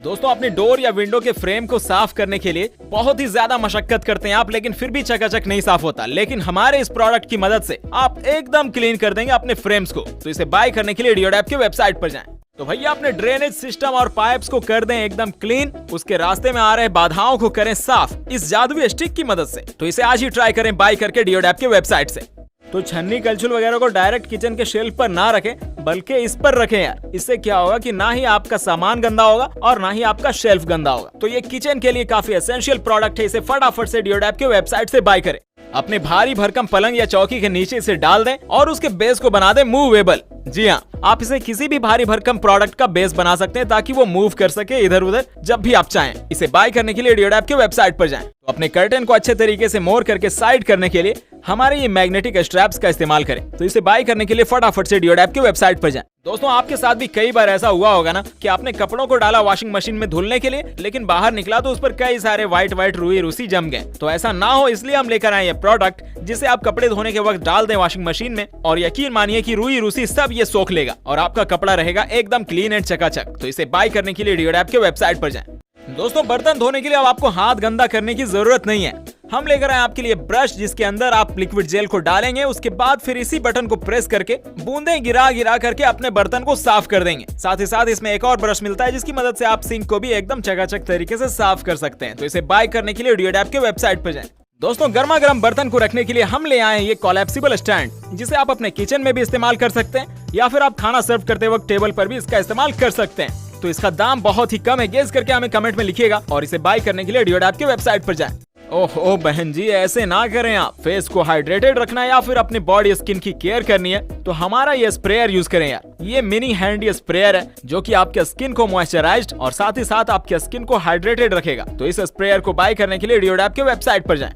दोस्तों अपने डोर या विंडो के फ्रेम को साफ करने के लिए बहुत ही ज्यादा मशक्कत करते हैं आप, लेकिन फिर भी चकाचक नहीं साफ होता। लेकिन हमारे इस प्रोडक्ट की मदद से आप एकदम क्लीन कर देंगे अपने फ्रेम्स को। तो इसे बाय करने के लिए डियोडैप की वेबसाइट पर जाएं। तो भैया अपने ड्रेनेज सिस्टम और पाइप्स को कर दें एकदम क्लीन, उसके रास्ते में आ रहे बाधाओं को करें साफ इस जादुई स्टिक की मदद से। तो इसे आज ही ट्राई करें बाय करके डियोडैप की वेबसाइट से। तो छन्नी कलछुल वगैरह को डायरेक्ट किचन के शेल्फ पर ना रखें, बल्कि इस पर रखें यार। इससे क्या होगा कि ना ही आपका सामान गंदा होगा और ना ही आपका शेल्फ गंदा होगा। तो ये किचन के लिए काफी एसेंशियल प्रोडक्ट है, इसे फटाफट से डियोडैप की वेबसाइट से बाय करें। अपने भारी भरकम पलंग या चौकी के नीचे इसे डाल दें और उसके बेस को बना दें मूवेबल। जी हाँ, आप इसे किसी भी भारी भरकम प्रोडक्ट का बेस बना सकते हैं ताकि वो मूव कर सके इधर उधर जब भी आप चाहें। इसे बाय करने के लिए डियोडैप की वेबसाइट पर जाएं। तो अपने कर्टन को अच्छे तरीके से मोड़ करके साइड करने के लिए हमारे ये मैग्नेटिक स्ट्रैप्स का इस्तेमाल करें। तो इसे बाय करने के लिए फटाफट से डियोडैप की वेबसाइट पर जाएं। दोस्तों आपके साथ भी कई बार ऐसा हुआ होगा ना कि आपने कपड़ों को डाला वॉशिंग मशीन में धुलने के लिए, लेकिन बाहर निकला तो उस पर कई सारे व्हाइट रुई रूसी जम गए। तो ऐसा ना हो इसलिए हम लेकर आए ये प्रोडक्ट, जिसे आप कपड़े धोने के वक्त डाल दें वॉशिंग मशीन में और यकीन मानिए कि रुई रूसी सब ये सोख लेगा और आपका कपड़ा रहेगा एकदम क्लीन एंड चकाचक। तो इसे बाय करने के लिए डियोडैप की वेबसाइट पर जाएं। दोस्तों बर्तन धोने के लिए अब आपको हाथ गंदा करने की जरूरत नहीं है। हम लेकर आए आपके लिए ब्रश, जिसके अंदर आप लिक्विड जेल को डालेंगे, उसके बाद फिर इसी बटन को प्रेस करके बूंदें गिरा गिरा करके अपने बर्तन को साफ कर देंगे। साथ ही साथ इसमें एक और ब्रश मिलता है जिसकी मदद से आप सिंक को भी एकदम चकाचक तरीके से साफ कर सकते हैं। तो इसे बाय करने के लिए डियोडैप की वेबसाइट पर जाएं। दोस्तों गर्मा गर्म बर्तन को रखने के लिए हम ले आए हैं ये कोलैप्सिबल स्टैंड, जिसे आप अपने किचन में भी इस्तेमाल कर सकते हैं या फिर आप खाना सर्व करते वक्त टेबल पर भी इसका इस्तेमाल कर सकते हैं। तो इसका दाम बहुत ही कम है, गेस करके हमें कमेंट में लिखिएगा और इसे बाय करने के लिए डियोडैप की वेबसाइट पर जाएं। ओहो बहन जी, ऐसे ना करें आप। फेस को हाइड्रेटेड रखना है या फिर अपनी बॉडी स्किन की केयर करनी है तो हमारा ये स्प्रेयर यूज करें यार। ये मिनी हैंडी स्प्रेयर है जो कि आपके स्किन को मॉइस्चराइज्ड और साथ ही साथ आपके स्किन को हाइड्रेटेड रखेगा। तो इस स्प्रेयर को बाय करने के लिए डियोडैप के वेबसाइट पर जाएं।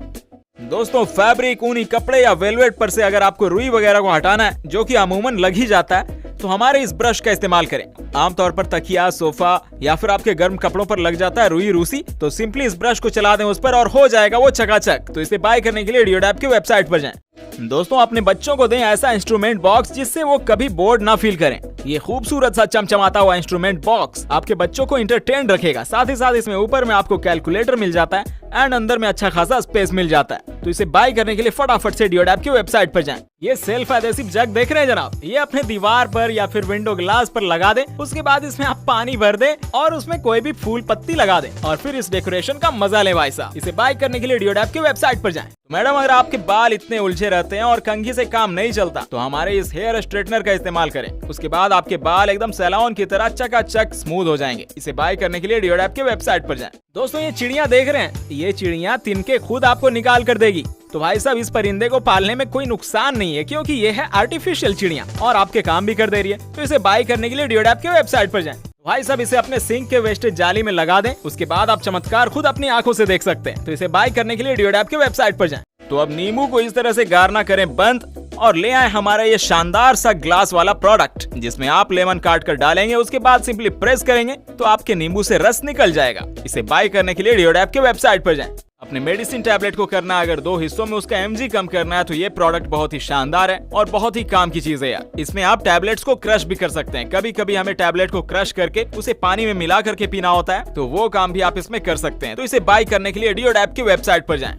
दोस्तों, फैब्रिक, ऊनी कपड़े या वेलवेट पर से अगर आपको रुई वगैरह को हटाना है जो कि अमूमन लग ही जाता है तो हमारे इस ब्रश का इस्तेमाल करें। आमतौर पर तकिया, सोफा या फिर आपके गर्म कपड़ों पर लग जाता है रुई रूसी, तो सिंपली इस ब्रश को चला दें उस पर और हो जाएगा वो चकाचक। तो इसे बाय करने के लिए डियोडैप की वेबसाइट पर जाएं। दोस्तों, अपने बच्चों को दें ऐसा इंस्ट्रूमेंट बॉक्स जिससे वो कभी बोर्ड ना फील करें। ये खूबसूरत सा चमचमाता हुआ इंस्ट्रूमेंट बॉक्स आपके बच्चों को एंटरटेन रखेगा। साथ ही साथ इसमें ऊपर में आपको कैलकुलेटर मिल जाता है एंड अंदर में अच्छा खासा स्पेस मिल जाता है। तो इसे बाय करने के लिए फटाफट से डियोडैप की वेबसाइट पर जाएं। ये सेल्फ एडेसिव जग देख रहे हैं जनाब, ये अपने दीवार पर या फिर विंडो ग्लास पर लगा दें। उसके बाद इसमें आप पानी भर दें और उसमें कोई भी फूल पत्ती लगा दें और फिर इस डेकोरेशन का मजा लें भाई साहब। इसे बाय करने के लिए डियोडैप की वेबसाइट पर जाएं। तो मैडम, अगर आपके बाल इतने उलझे रहते हैं और कंघी से काम नहीं चलता तो हमारे इस हेयर स्ट्रेटनर का इस्तेमाल करें। उसके बाद आपके बाल एकदम सैलून की तरह चकाचक स्मूथ हो जाएंगे। इसे बाय करने के लिए डियोडैप की वेबसाइट पर जाएं। दोस्तों, ये चिड़िया देख रहे हैं, ये चिड़िया तिनके खुद आपको निकाल कर देगी। तो भाई साहब, इस परिंदे को पालने में कोई नुकसान नहीं है क्योंकि ये है आर्टिफिशियल चिड़िया और आपके काम भी कर दे रही है। तो इसे बाय करने के लिए डियोडैप की वेबसाइट पर जाएं। भाई साहब, इसे अपने सिंक के वेस्टेज जाली में लगा दें। उसके बाद आप चमत्कार खुद अपनी आंखों से देख सकते हैं। तो इसे बाय करने के लिए डियोडैप की वेबसाइट पर जाएं। तो अब नींबू को इस तरह से गारना करें बंद और ले आए हमारा ये शानदार सा ग्लास वाला प्रोडक्ट जिसमें आप लेमन काट कर डालेंगे। उसके बाद सिंपली प्रेस करेंगे तो आपके नींबू से रस निकल जाएगा। इसे बाय करने के लिए डियोडैप के वेबसाइट पर जाएं। अपने मेडिसिन टैबलेट को करना अगर 2 हिस्सों में उसका mg कम करना है तो ये प्रोडक्ट बहुत ही शानदार है और बहुत ही काम की चीज है यार। इसमें आप टैबलेट्स को क्रश भी कर सकते हैं। कभी कभी हमें टैबलेट को क्रश करके उसे पानी में मिला करके पीना होता है, तो वो काम भी आप इसमें कर सकते हैं। तो इसे बाय करने के लिए डियोडैप की वेबसाइट पर जाएं।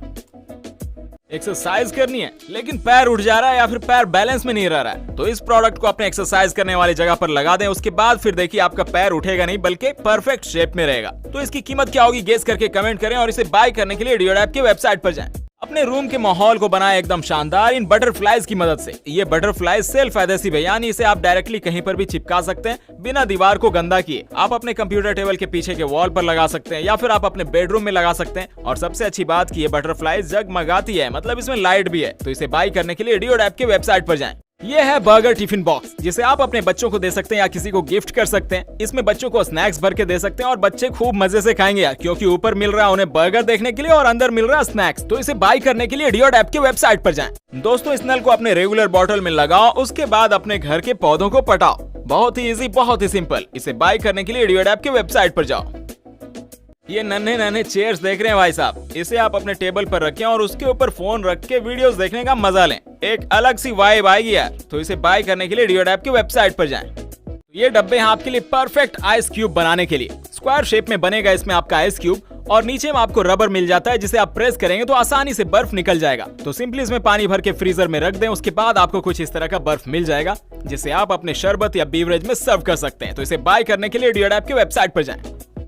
एक्सरसाइज करनी है लेकिन पैर उठ जा रहा है या फिर पैर बैलेंस में नहीं रह रहा है तो इस प्रोडक्ट को अपने एक्सरसाइज करने वाली जगह पर लगा दें। उसके बाद फिर देखिए आपका पैर उठेगा नहीं बल्कि परफेक्ट शेप में रहेगा। तो इसकी कीमत क्या होगी गेस करके कमेंट करें और इसे बाय करने के लिए डियोडैप की वेबसाइट पर जाएं। अपने रूम के माहौल को बनाए एकदम शानदार इन बटरफ्लाइज की मदद से। ये बटरफ्लाइज सेल्फ एडेसिव है, यानी इसे आप डायरेक्टली कहीं पर भी चिपका सकते हैं बिना दीवार को गंदा किए। आप अपने कंप्यूटर टेबल के पीछे के वॉल पर लगा सकते हैं या फिर आप अपने बेडरूम में लगा सकते हैं। और सबसे अच्छी बात कि ये बटरफ्लाइज जगमगाती है, मतलब इसमें लाइट भी है। तो इसे बाय करने के लिए डियोडैप की वेबसाइट पर जाएं। ये है बर्गर टिफिन बॉक्स जिसे आप अपने बच्चों को दे सकते हैं या किसी को गिफ्ट कर सकते हैं। इसमें बच्चों को स्नैक्स भर के दे सकते हैं और बच्चे खूब मजे से खाएंगे यार, क्योंकि ऊपर मिल रहा है उन्हें बर्गर देखने के लिए और अंदर मिल रहा है स्नैक्स। तो इसे बाय करने के लिए डियोडैप की वेबसाइट पर जाएं। दोस्तों, इस नल को अपने रेगुलर बॉटल में लगाओ, उसके बाद अपने घर के पौधों को पटाओ। बहुत ही इजी, बहुत ही सिंपल। इसे बाय करने के लिए डियोडैप की वेबसाइट पर जाओ। ये नन्हे नन्हे चेयर्स देख रहे हैं भाई साहब, इसे आप अपने टेबल पर रखें और उसके ऊपर फोन रख के वीडियोस देखने का मजा लें। एक अलग सी वाइब आएगी यार। तो इसे बाय करने के लिए डियोडैप की वेबसाइट पर जाएं। ये डब्बे हैं आपके लिए परफेक्ट आइस क्यूब बनाने के लिए। स्क्वायर शेप में बनेगा इसमें आपका आइस क्यूब और नीचे में आपको रबर मिल जाता है जिसे आप प्रेस करेंगे तो आसानी से बर्फ निकल जाएगा। तो सिंपली इसमें पानी भर के फ्रीजर में रख दें। उसके बाद आपको कुछ इस तरह का बर्फ मिल जाएगा जिसे आप अपने शरबत या बीवरेज में सर्व कर सकते हैं। तो इसे बाय करने के लिए डियोडैप की वेबसाइट पर जाएं।